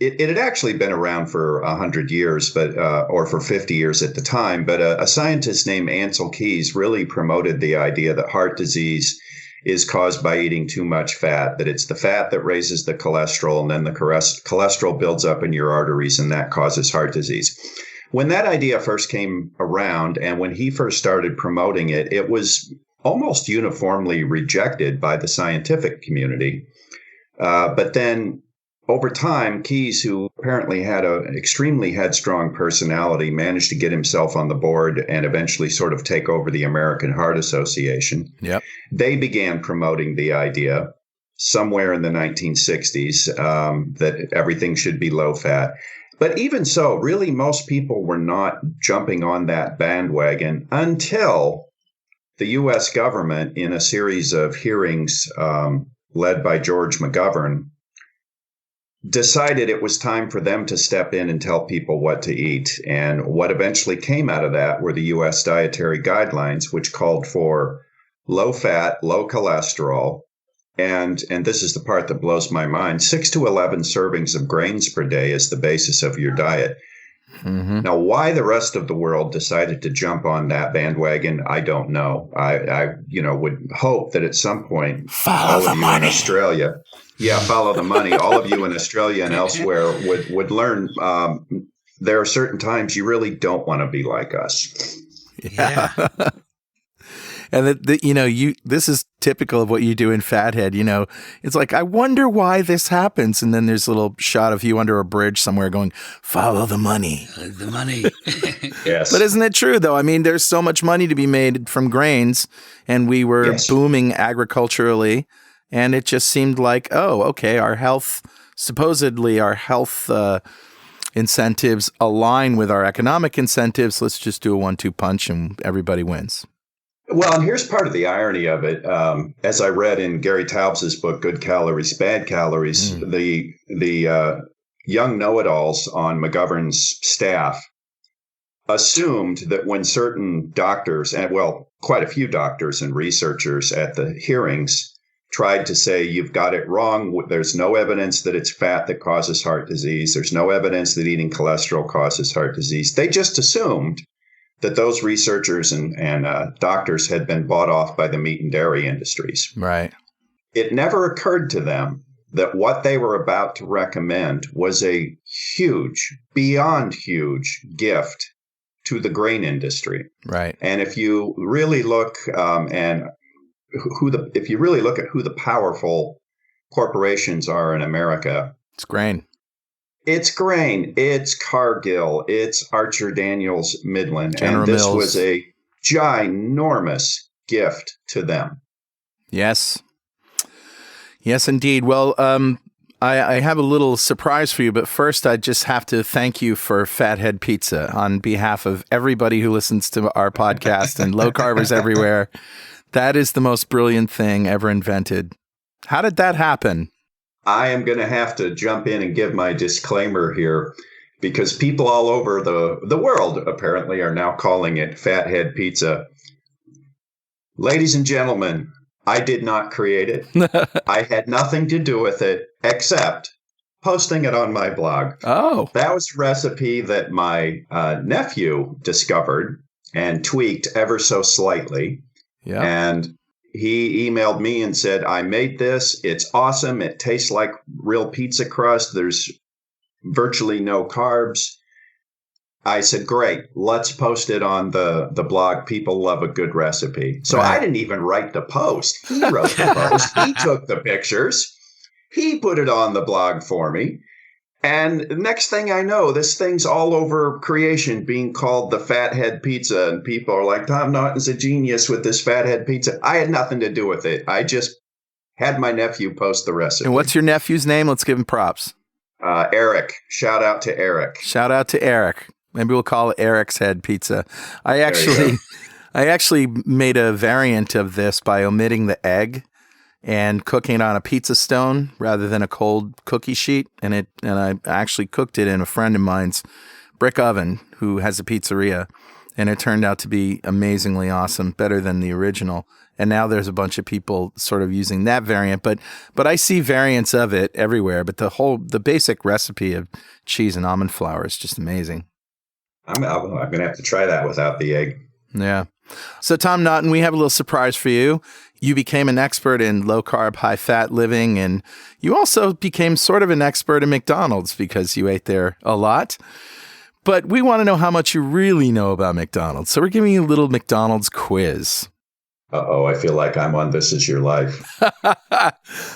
It had actually been around for 100 years, but or for 50 years at the time. But a scientist named Ancel Keys really promoted the idea that heart disease is caused by eating too much fat, that it's the fat that raises the cholesterol, and then the cholesterol builds up in your arteries, and that causes heart disease. When that idea first came around, and when he first started promoting it, it was almost uniformly rejected by the scientific community. But then over time, Keys, who apparently had an extremely headstrong personality, managed to get himself on the board and eventually sort of take over the American Heart Association. Yep. They began promoting the idea somewhere in the 1960s that everything should be low fat. But even so, really, most people were not jumping on that bandwagon until the U.S. government, in a series of hearings led by George McGovern, decided it was time for them to step in and tell people what to eat. And what eventually came out of that were the U.S. Dietary Guidelines, which called for low fat, low cholesterol, and this is the part that blows my mind, 6 to 11 servings of grains per day is the basis of your diet. Mm-hmm. Now, why the rest of the world decided to jump on that bandwagon, I don't know. I would hope that at some point, follow the money in Australia. Yeah, follow the money. All of you in Australia and elsewhere would learn there are certain times you really don't want to be like us. Yeah. And this is typical of what you do in Fathead. It's like, I wonder why this happens. And then there's a little shot of you under a bridge somewhere going, follow the money. The money. Yes. But isn't it true, though? I mean, there's so much money to be made from grains, and we were booming agriculturally. And it just seemed like, oh, okay, supposedly our health incentives align with our economic incentives. Let's just do a 1-2 punch and everybody wins. Well, and here's part of the irony of it. As I read in Gary Taubes's book, Good Calories, Bad Calories, the young know-it-alls on McGovern's staff assumed that when certain doctors, and quite a few doctors and researchers at the hearings tried to say, you've got it wrong. There's no evidence that it's fat that causes heart disease. There's no evidence that eating cholesterol causes heart disease. They just assumed that those researchers and doctors had been bought off by the meat and dairy industries. Right. It never occurred to them that what they were about to recommend was a huge, beyond huge gift to the grain industry. Right. And if you really look if you really look at who the powerful corporations are in America, it's grain. It's grain. It's Cargill. It's Archer Daniels Midland. General and this Mills. was a ginormous gift to them. Yes. Yes, indeed. Well, I have a little surprise for you, but first I just have to thank you for Fathead Pizza on behalf of everybody who listens to our podcast and low carbers everywhere. That is the most brilliant thing ever invented. How did that happen? I am going to have to jump in and give my disclaimer here, because people all over the world apparently are now calling it Fathead Pizza. Ladies and gentlemen, I did not create it. I had nothing to do with it except posting it on my blog. Oh. That was a recipe that my nephew discovered and tweaked ever so slightly. Yeah. And he emailed me and said, I made this. It's awesome. It tastes like real pizza crust. There's virtually no carbs. I said, great, let's post it on the blog. People love a good recipe. So I didn't even write the post. He wrote the post. He took the pictures. He put it on the blog for me. And next thing I know, this thing's all over creation being called the Fathead Pizza. And people are like, Tom Naughton's a genius with this Fathead Pizza. I had nothing to do with it. I just had my nephew post the recipe. And what's your nephew's name? Let's give him props. Eric. Shout out to Eric. Shout out to Eric. Maybe we'll call it Eric's Head Pizza. I actually made a variant of this by omitting the egg and cooking it on a pizza stone rather than a cold cookie sheet. And I actually cooked it in a friend of mine's brick oven who has a pizzeria. And it turned out to be amazingly awesome, better than the original. And now there's a bunch of people sort of using that variant. But I see variants of it everywhere. But the basic recipe of cheese and almond flour is just amazing. I'm going to have to try that without the egg. Yeah. So, Tom Naughton, we have a little surprise for you. You became an expert in low-carb, high-fat living, and you also became sort of an expert in McDonald's because you ate there a lot. But we want to know how much you really know about McDonald's. So we're giving you a little McDonald's quiz. Uh-oh, I feel like I'm on This Is Your Life.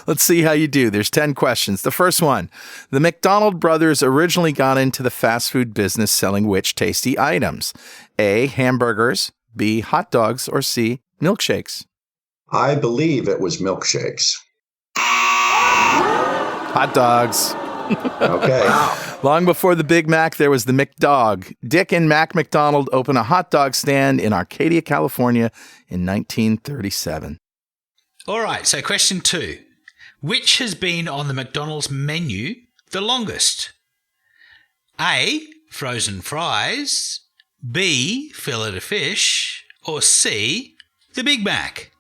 Let's see how you do. There's 10 questions. The first one, the McDonald brothers originally got into the fast food business selling which tasty items? A, hamburgers, B, hot dogs, or C, milkshakes? I believe it was milkshakes. Hot dogs. Okay. Wow. Long before the Big Mac, there was the McDog. Dick and Mac McDonald opened a hot dog stand in Arcadia, California in 1937. All right, so question 2. Which has been on the McDonald's menu the longest? A, frozen fries, B, fillet fish, or C, the Big Mac?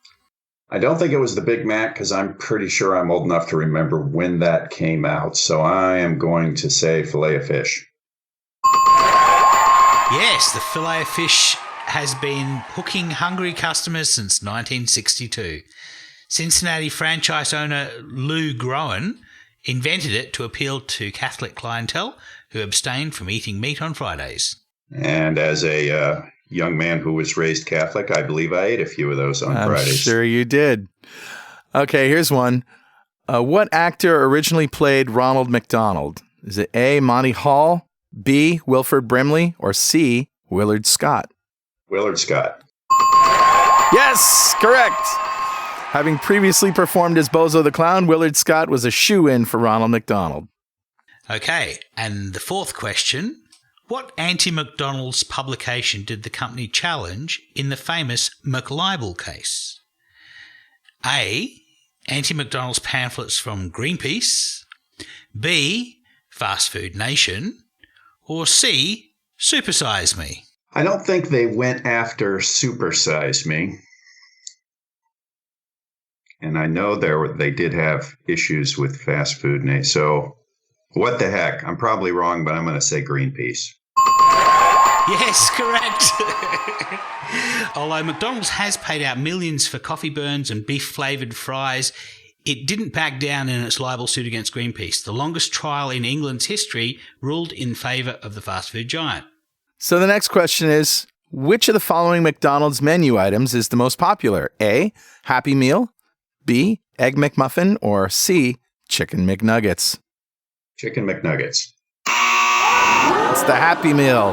I don't think it was the Big Mac because I'm pretty sure I'm old enough to remember when that came out. So I am going to say fillet of fish. Yes, the fillet of fish has been hooking hungry customers since 1962. Cincinnati franchise owner Lou Groen invented it to appeal to Catholic clientele who abstained from eating meat on Fridays. And as a young man who was raised Catholic, I believe I ate a few of those on Fridays. I'm sure you did. Okay, here's one. What actor originally played Ronald McDonald? Is it A, Monty Hall, B, Wilford Brimley, or C, Willard Scott? Willard Scott. Yes, correct. Having previously performed as Bozo the Clown, Willard Scott was a shoo-in for Ronald McDonald. Okay, and the fourth question. What anti-McDonald's publication did the company challenge in the famous McLibel case? A, anti-McDonald's pamphlets from Greenpeace, B, Fast Food Nation, or C, Supersize Me? I don't think they went after Supersize Me. And I know they did have issues with Fast Food Nation. So what the heck? I'm probably wrong, but I'm going to say Greenpeace. Yes, correct. Although McDonald's has paid out millions for coffee burns and beef-flavoured fries, it didn't back down in its libel suit against Greenpeace. The longest trial in England's history ruled in favour of the fast food giant. So the next question is, which of the following McDonald's menu items is the most popular? A, Happy Meal, B, Egg McMuffin, or C, Chicken McNuggets? Chicken McNuggets. It's the Happy Meal.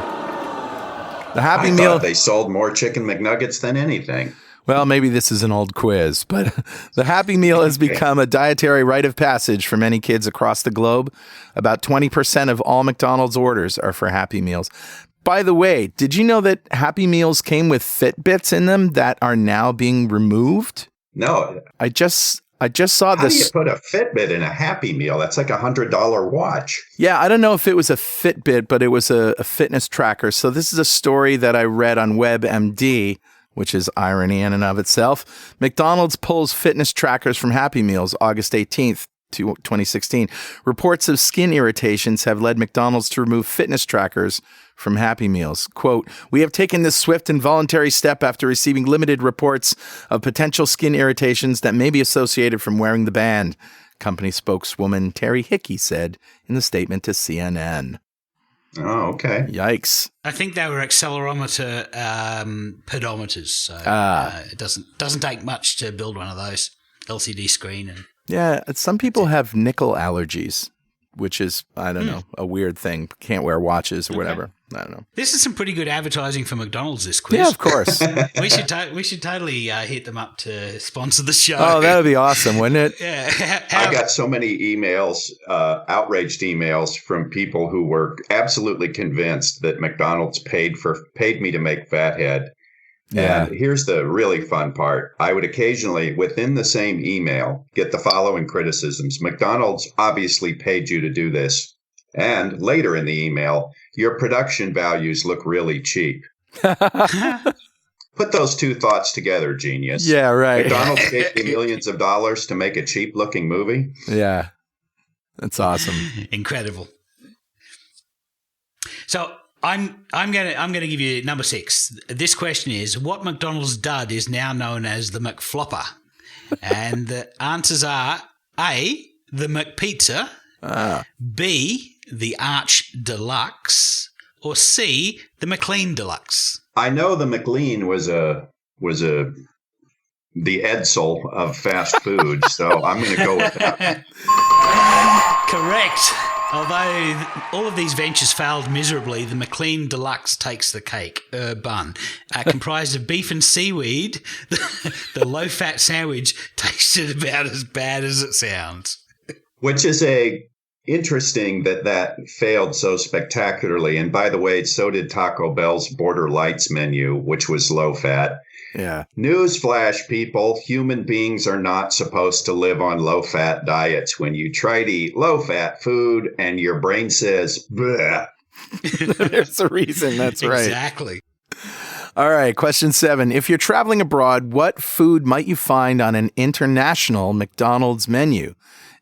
The Happy I Meal. thought they sold more Chicken McNuggets than anything. Well, maybe this is an old quiz, but the Happy Meal has become a dietary rite of passage for many kids across the globe. About 20% of all McDonald's orders are for Happy Meals. By the way, did you know that Happy Meals came with Fitbits in them that are now being removed? No. I just saw this. How do you put a Fitbit in a Happy Meal? That's like $100 watch. Yeah, I don't know if it was a Fitbit, but it was a fitness tracker. So this is a story that I read on WebMD, which is irony in and of itself. McDonald's pulls fitness trackers from Happy Meals August 18th, 2016. Reports of skin irritations have led McDonald's to remove fitness trackers from Happy Meals. Quote, "We have taken this swift and voluntary step after receiving limited reports of potential skin irritations that may be associated from wearing the band," company spokeswoman Terry Hickey said in the statement to CNN. Oh, okay. Yikes. I think they were accelerometer pedometers, so it doesn't take much to build one of those. LCD screen and Yeah, some people have nickel allergies, which is, I don't know, a weird thing. Can't wear watches or whatever. I don't know. This is some pretty good advertising for McDonald's, this quiz. Yeah, of course. we should totally hit them up to sponsor the show. Oh, that would be awesome, wouldn't it? Yeah. I got so many emails, outraged emails from people who were absolutely convinced that McDonald's paid me to make Fathead. Yeah. And here's the really fun part. I would occasionally, within the same email, get the following criticisms. McDonald's obviously paid you to do this. And later in the email, your production values look really cheap. Put those two thoughts together, genius. Yeah, right. McDonald's paid you millions of dollars to make a cheap-looking movie. Yeah. That's awesome. Incredible. So I'm gonna give you number 6. This question is: what McDonald's dud is now known as the McFlopper? And the answers are A, the McPizza, B, the Arch Deluxe, or C, the McLean Deluxe. I know the McLean was the Edsel of fast food, so I'm going to go with that. Correct. Although all of these ventures failed miserably, the McLean Deluxe takes the cake. Bun. Comprised of beef and seaweed, the low-fat sandwich tasted about as bad as it sounds. Which is interesting that failed so spectacularly. And by the way, so did Taco Bell's Border Lights menu, which was low-fat. Yeah. Newsflash, people, human beings are not supposed to live on low-fat diets. When you try to eat low-fat food and your brain says, bleh. There's a reason. That's right. Exactly. All right. Question 7. If you're traveling abroad, what food might you find on an international McDonald's menu?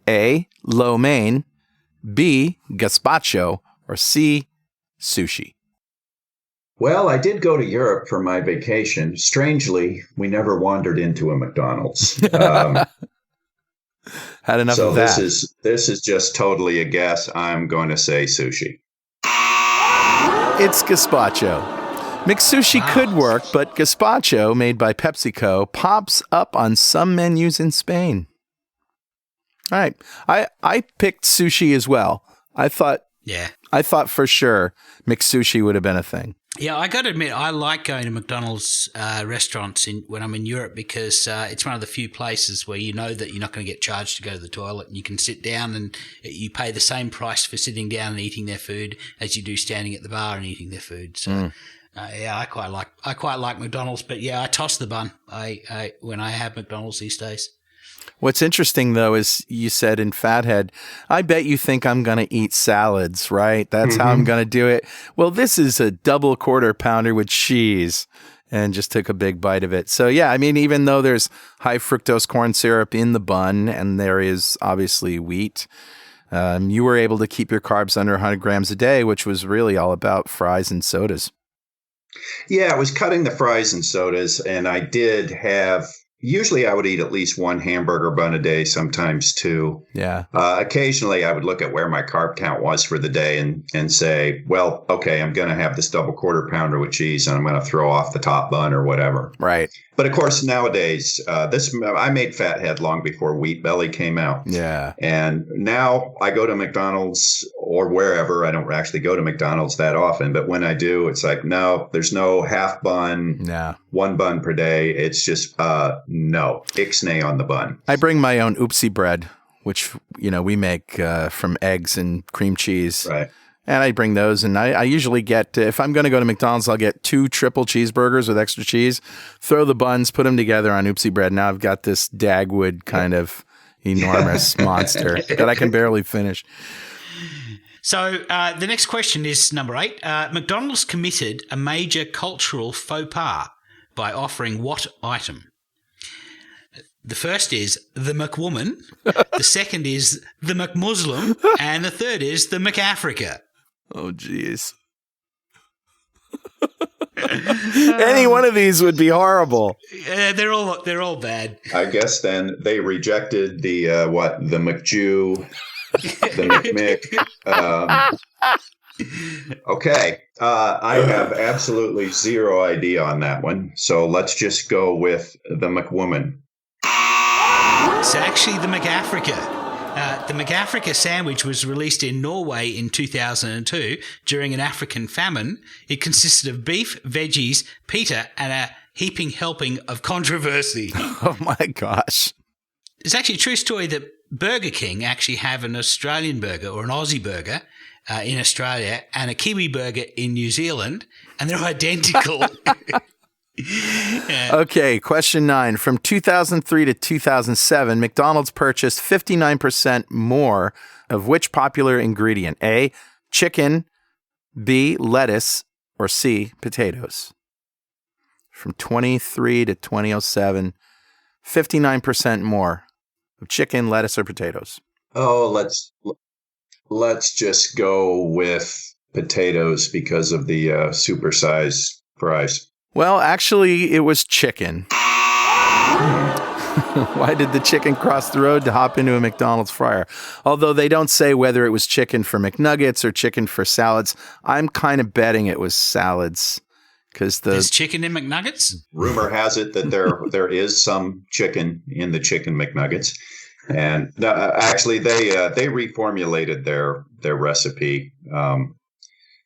A, lo mein, B, gazpacho, or C, sushi? Well, I did go to Europe for my vacation. Strangely, we never wandered into a McDonald's. Had enough of that. So this is just totally a guess. I'm going to say sushi. It's gazpacho. McSushi could work, but gazpacho, made by PepsiCo, pops up on some menus in Spain. All right. I picked sushi as well. I thought for sure McSushi would have been a thing. Yeah, I got to admit, I like going to McDonald's restaurants when I'm in Europe because it's one of the few places where you know that you're not going to get charged to go to the toilet, and you can sit down and you pay the same price for sitting down and eating their food as you do standing at the bar and eating their food. So, I quite like McDonald's, but yeah, I toss the bun. When I have McDonald's these days. What's interesting, though, is you said in Fathead, I bet you think I'm going to eat salads, right? That's how I'm going to do it. Well, this is a double quarter pounder with cheese, and just took a big bite of it. So, yeah, I mean, even though there's high fructose corn syrup in the bun, and there is obviously wheat, you were able to keep your carbs under 100 grams a day, which was really all about fries and sodas. Yeah, it was cutting the fries and sodas, and I did have... Usually I would eat at least one hamburger bun a day, sometimes two. Yeah. Occasionally I would look at where my carb count was for the day and say, well, okay, I'm going to have this double quarter pounder with cheese and I'm going to throw off the top bun or whatever. Right. But of course, nowadays, I made Fathead long before Wheat Belly came out. Yeah. And now I go to McDonald's or wherever. I don't actually go to McDonald's that often, but when I do, it's like, no, there's no half bun, one bun per day. It's just, no, ixnay on the bun. I bring my own oopsie bread, which, we make from eggs and cream cheese. Right. And I bring those, and I usually get, if I'm going to go to McDonald's, I'll get 2 triple cheeseburgers with extra cheese, throw the buns, put them together on oopsie bread. Now I've got this Dagwood kind of enormous monster that I can barely finish. So the next question is number 8. McDonald's committed a major cultural faux pas by offering what item? The first is the McWoman, the second is the McMuslim, and the third is the McAfrica. Oh, geez. Any one of these would be horrible. They're all bad. I guess then they rejected the McJew, the McMick. Okay. I have absolutely zero idea on that one. So let's just go with the McWoman. It's actually the McAfrica. The McAfrica sandwich was released in Norway in 2002 during an African famine. It consisted of beef, veggies, pita, and a heaping helping of controversy. Oh, my gosh. It's actually a true story that Burger King actually have an Australian burger or an Aussie burger in Australia and a Kiwi burger in New Zealand, and they're identical. Yeah. Okay, question 9. From 2003 to 2007, McDonald's purchased 59% more of which popular ingredient? A, chicken, B, lettuce, or C, potatoes? From 23 to 2007, 59% more of chicken, lettuce, or potatoes. Oh, let's just go with potatoes because of the supersize fries. Well, actually, it was chicken. Why did the chicken cross the road to hop into a McDonald's fryer? Although they don't say whether it was chicken for McNuggets or chicken for salads. I'm kind of betting it was salads. There's chicken in McNuggets? Rumor has it that there is some chicken in the chicken McNuggets. And actually, they reformulated their recipe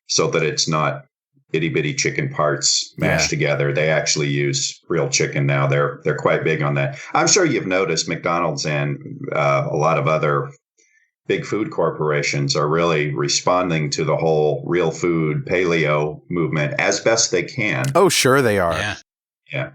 so that it's not itty bitty chicken parts mashed together. They actually use real chicken now. They're quite big on that. I'm sure you've noticed McDonald's and a lot of other big food corporations are really responding to the whole real food paleo movement as best they can. Oh, sure they are. Yeah.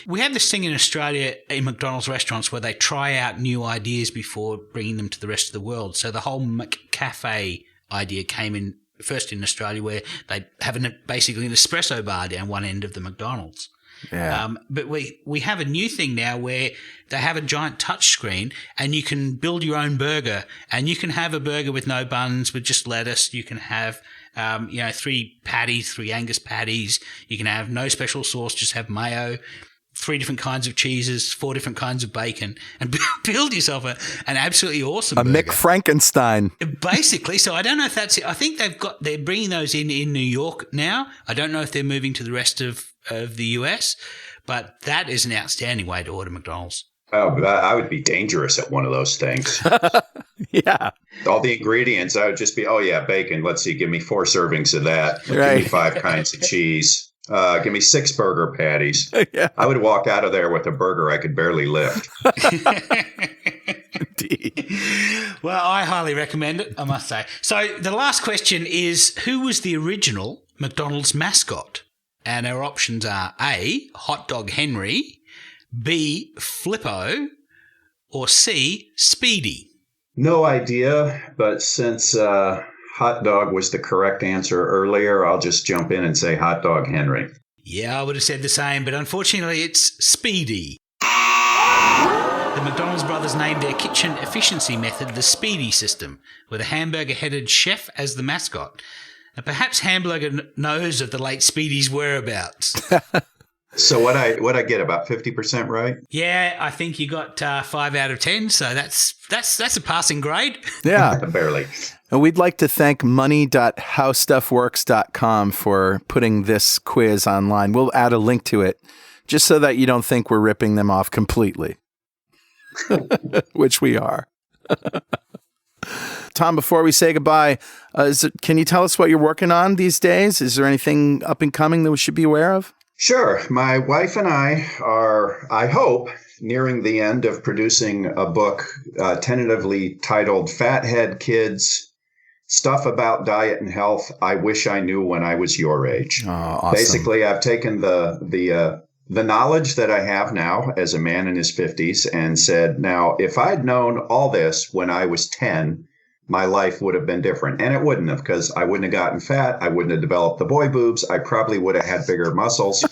We have this thing in Australia in McDonald's restaurants where they try out new ideas before bringing them to the rest of the world. So the whole McCafe idea came in first in Australia, where they have basically an espresso bar down one end of the McDonald's. Yeah. But we have a new thing now where they have a giant touch screen and you can build your own burger, and you can have a burger with no buns, with just lettuce. You can have, 3 Angus patties. You can have no special sauce, just have mayo, 3 different kinds of cheeses, 4 different kinds of bacon, and build yourself an absolutely awesome burger. McFrankenstein. Basically. So I don't know if that's it. I think they're bringing those in New York now. I don't know if they're moving to the rest of the US, but that is an outstanding way to order McDonald's. Oh, I would be dangerous at one of those things. Yeah. All the ingredients, I would just be, bacon. Let's see, give me 4 servings of that. Right. Give me 5 kinds of cheese. Give me 6 burger patties. Yeah. I would walk out of there with a burger I could barely lift. Indeed. Well, I highly recommend it, I must say. So the last question is, who was the original McDonald's mascot? And our options are A, Hot Dog Henry, B, Flippo, or C, Speedy. No idea, but since hot dog was the correct answer earlier, I'll just jump in and say Hot Dog Henry. Yeah, I would have said the same, but unfortunately it's Speedy. The McDonald's brothers named their kitchen efficiency method the Speedy system, with a hamburger-headed chef as the mascot. And perhaps Hamburger knows of the late Speedy's whereabouts. So what I get, about 50% right? Yeah, I think you got 5 out of 10, so that's a passing grade. Yeah. Barely. And we'd like to thank money.howstuffworks.com for putting this quiz online. We'll add a link to it just so that you don't think we're ripping them off completely, which we are. Tom, before we say goodbye, can you tell us what you're working on these days? Is there anything up and coming that we should be aware of? Sure. My wife and I are, I hope, nearing the end of producing a book tentatively titled Fathead Kids, Stuff About Diet and Health I Wish I Knew When I Was Your Age. Oh, awesome. Basically, I've taken the knowledge that I have now as a man in his 50s and said, now, if I'd known all this when I was 10, my life would have been different. And it wouldn't have, because I wouldn't have gotten fat. I wouldn't have developed the boy boobs. I probably would have had bigger muscles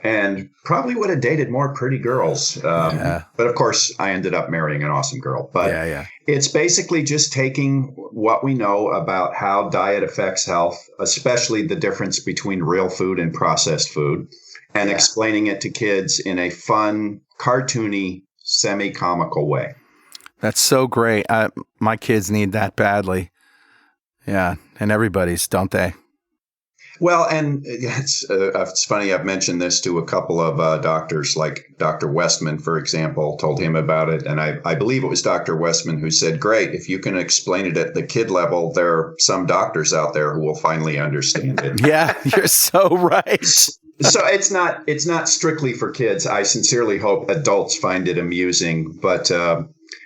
and probably would have dated more pretty girls. But of course, I ended up marrying an awesome girl. But it's basically just taking what we know about how diet affects health, especially the difference between real food and processed food, and explaining it to kids in a fun, cartoony, semi-comical way. That's so great. My kids need that badly. Yeah, and everybody's, don't they? Well, and it's funny. I've mentioned this to a couple of doctors, like Dr. Westman, for example, told him about it. And I believe it was Dr. Westman who said, great, if you can explain it at the kid level, there are some doctors out there who will finally understand it. Yeah, you're so right. So it's not strictly for kids. I sincerely hope adults find it amusing. But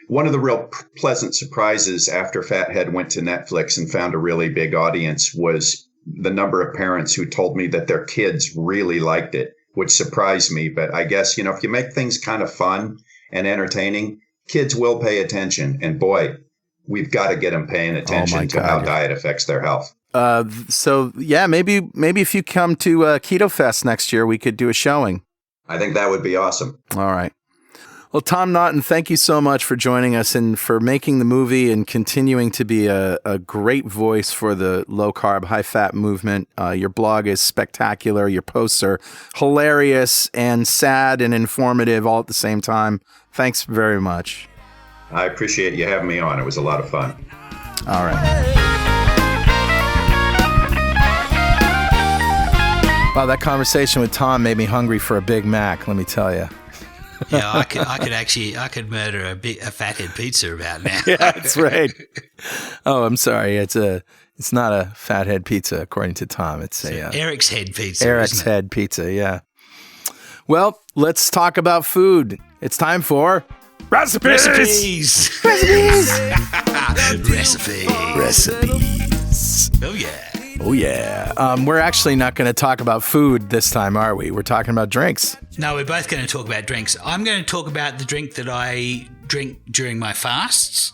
one of the real pleasant surprises after Fathead went to Netflix and found a really big audience was the number of parents who told me that their kids really liked it, which surprised me. But I guess, if you make things kind of fun and entertaining, kids will pay attention. And boy, we've got to get them paying attention to how diet affects their health. So yeah, maybe if you come to Keto Fest next year, we could do a showing. I think that would be awesome. All right. Well, Tom Naughton, thank you so much for joining us and for making the movie and continuing to be a great voice for the low-carb, high-fat movement. Your blog is spectacular. Your posts are hilarious and sad and informative all at the same time. Thanks very much. I appreciate you having me on. It was a lot of fun. All right. Wow, that conversation with Tom made me hungry for a Big Mac, let me tell you. Yeah, I could murder a fathead pizza about now. Yeah, that's right. Oh, I'm sorry. It's not a fathead pizza, according to Tom. It's Eric's head pizza. Eric's head pizza, yeah. Well, let's talk about food. It's time for recipes. Recipes. Oh yeah. Oh, yeah. We're actually not going to talk about food this time, are we? We're talking about drinks. No, we're both going to talk about drinks. I'm going to talk about the drink that I drink during my fasts.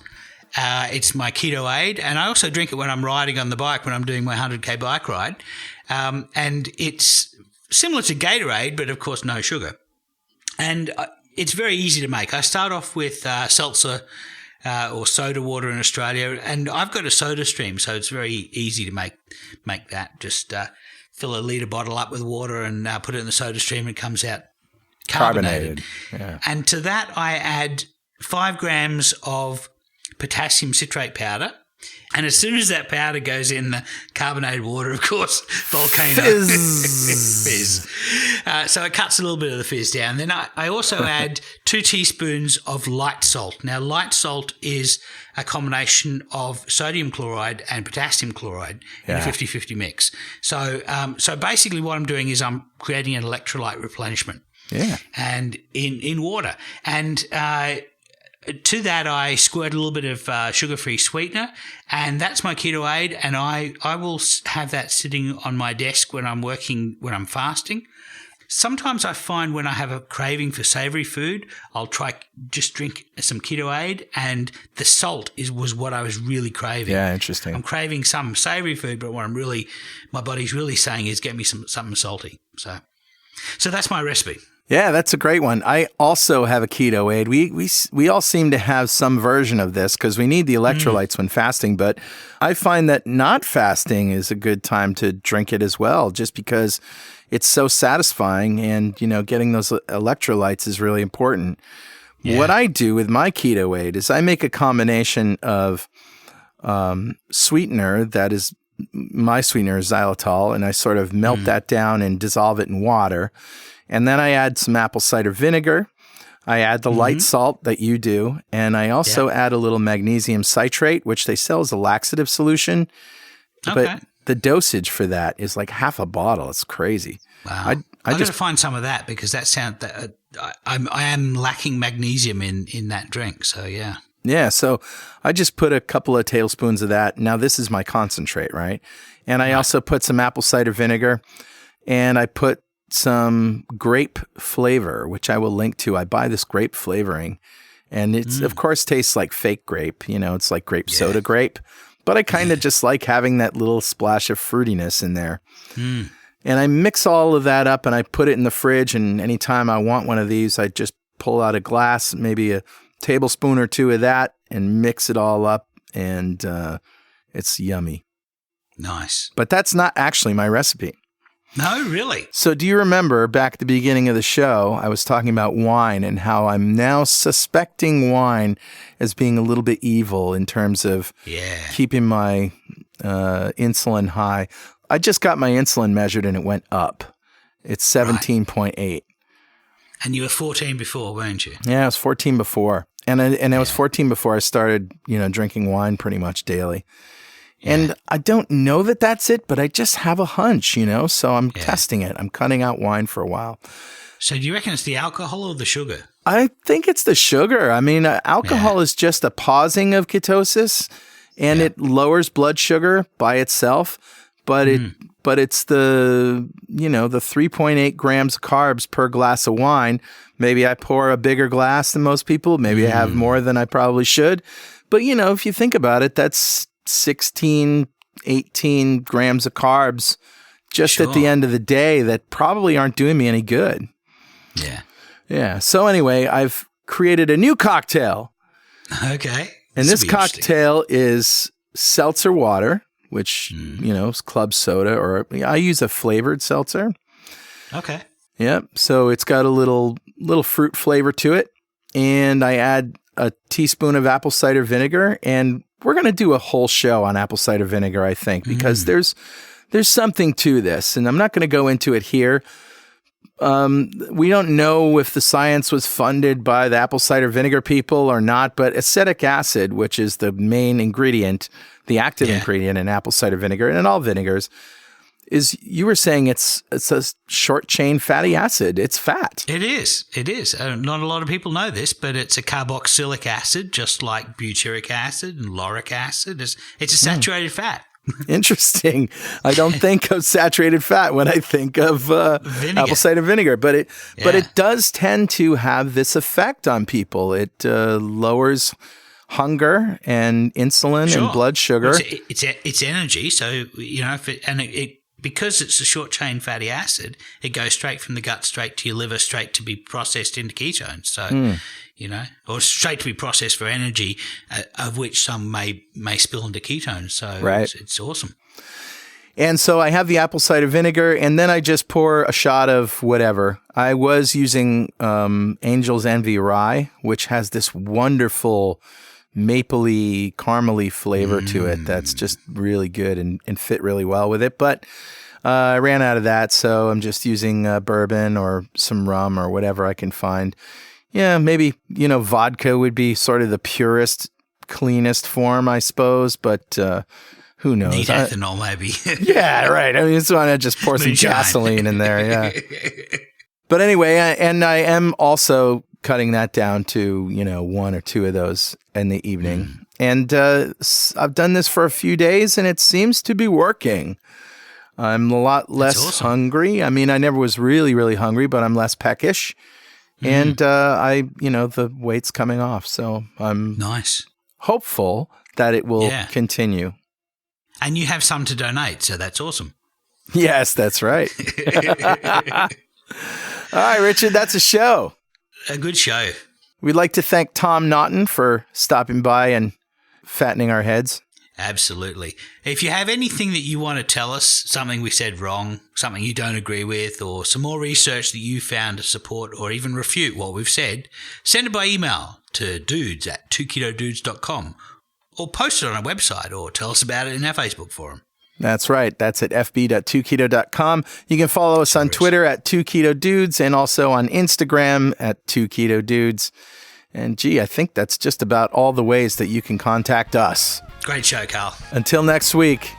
It's my Keto Aid, and I also drink it when I'm riding on the bike, when I'm doing my 100K bike ride. And it's similar to Gatorade, but of course no sugar. And it's very easy to make. I start off with seltzer or soda water in Australia, and I've got a soda stream, so it's very easy to make that. Just fill a litre bottle up with water and put it in the soda stream, and it comes out carbonated. Yeah. And to that I add 5 grams of potassium citrate powder. And as soon as that powder goes in the carbonated water, of course, volcano fizz. So it cuts a little bit of the fizz down. Then I also add 2 teaspoons of light salt. Now, light salt is a combination of sodium chloride and potassium chloride in a 50-50 mix. So basically what I'm doing is I'm creating an electrolyte replenishment. Yeah. And in water. And to that, I squirt a little bit of sugar-free sweetener, and that's my Keto Aid, and I will have that sitting on my desk when I'm working, when I'm fasting. Sometimes I find when I have a craving for savory food, I'll try just drink some Keto Aid, and the salt was what I was really craving. Yeah, interesting. I'm craving some savory food, but what my body's really saying is get me something salty. So that's my recipe. Yeah, that's a great one. I also have a Keto Aid. We all seem to have some version of this because we need the electrolytes when fasting, but I find that not fasting is a good time to drink it as well, just because it's so satisfying, and getting those electrolytes is really important. Yeah. What I do with my Keto Aid is I make a combination of sweetener, that is my sweetener is xylitol, and I sort of melt that down and dissolve it in water. And then I add some apple cider vinegar. I add the light salt that you do. And I also add a little magnesium citrate, which they sell as a laxative solution. Okay. But the dosage for that is like half a bottle. It's crazy. Wow. I got to find some of that, because that I am lacking magnesium in that drink. So, yeah. Yeah. So I just put a couple of tablespoons of that. Now, this is my concentrate, right? And I also put some apple cider vinegar, and I put some grape flavor, which I will link to. I buy this grape flavoring, and it's of course tastes like fake grape. It's like grape soda grape, but I kind of just like having that little splash of fruitiness in there. And I mix all of that up, and I put it in the fridge, and anytime I want one of these, I just pull out a glass, maybe a tablespoon or 2 of that, and mix it all up, and it's yummy. Nice. But that's not actually my recipe. No, really? So do you remember back at the beginning of the show, I was talking about wine and how I'm now suspecting wine as being a little bit evil in terms of keeping my insulin high. I just got my insulin measured and it went up. It's 17.8. And you were 14 before, weren't you? Yeah, I was 14 before. And I was 14 before I started, drinking wine pretty much daily. Yeah. And I don't know that that's it, but I just have a hunch, so I'm testing it. I'm cutting out wine for a while. So do you reckon it's the alcohol or the sugar? I think it's the sugar. I mean, alcohol is just a pausing of ketosis, and it lowers blood sugar by itself, but it's the 3.8 grams of carbs per glass of wine. Maybe I pour a bigger glass than most people. Maybe I have more than I probably should. But, if you think about it, that's 16, 18 grams of carbs just at the end of the day that probably aren't doing me any good. Yeah. Yeah. So anyway, I've created a new cocktail. Okay. And this cocktail is seltzer water, which, is club soda, or I use a flavored seltzer. Okay. Yep. So it's got a little fruit flavor to it. And I add a teaspoon of apple cider vinegar. And we're going to do a whole show on apple cider vinegar, I think, because there's something to this. And I'm not going to go into it here. We don't know if the science was funded by the apple cider vinegar people or not, but acetic acid, which is the main ingredient, the active ingredient in apple cider vinegar and in all vinegars, you were saying it's a short chain fatty acid. It's fat. It is. Not a lot of people know this, but it's a carboxylic acid, just like butyric acid and lauric acid. It's a saturated fat. Interesting. I don't think of saturated fat when I think of apple cider vinegar, but it does tend to have this effect on people. It lowers hunger and insulin and blood sugar. It's energy. So because it's a short chain fatty acid, it goes straight from the gut, straight to your liver, straight to be processed into ketones. So, or straight to be processed for energy, of which some may spill into ketones. So it's awesome. And so I have the apple cider vinegar, and then I just pour a shot of whatever. I was using Angel's Envy rye, which has this wonderful mapley, caramely flavor to it that's just really good and fit really well with it. But I ran out of that, so I'm just using bourbon or some rum or whatever I can find. Yeah, maybe, vodka would be sort of the purest, cleanest form, I suppose, but who knows? Need ethanol, maybe. Yeah, right. I mean, it's why I just pour some gasoline in there, yeah. But anyway, and I am also cutting that down to, 1 or 2 of those in the evening. And I've done this for a few days, and it seems to be working. I'm a lot less hungry. I mean, I never was really, really hungry, but I'm less peckish. And the weight's coming off. So I'm hopeful that it will continue. And you have some to donate, so that's awesome. Yes, that's right. All right, Richard, that's a show. A good show. We'd like to thank Tom Naughton for stopping by and fattening our heads. Absolutely. If you have anything that you want to tell us, something we said wrong, something you don't agree with, or some more research that you found to support or even refute what we've said, send it by email to dudes@twoketodudes.com or post it on our website or tell us about it in our Facebook forum. That's right. That's at fb.2keto.com. You can follow us on Twitter at 2ketodudes and also on Instagram at 2ketodudes. And gee, I think that's just about all the ways that you can contact us. Great show, Carl. Until next week,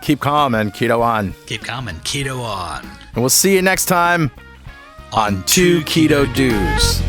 keep calm and keto on. Keep calm and keto on. And we'll see you next time on 2 Keto Dudes.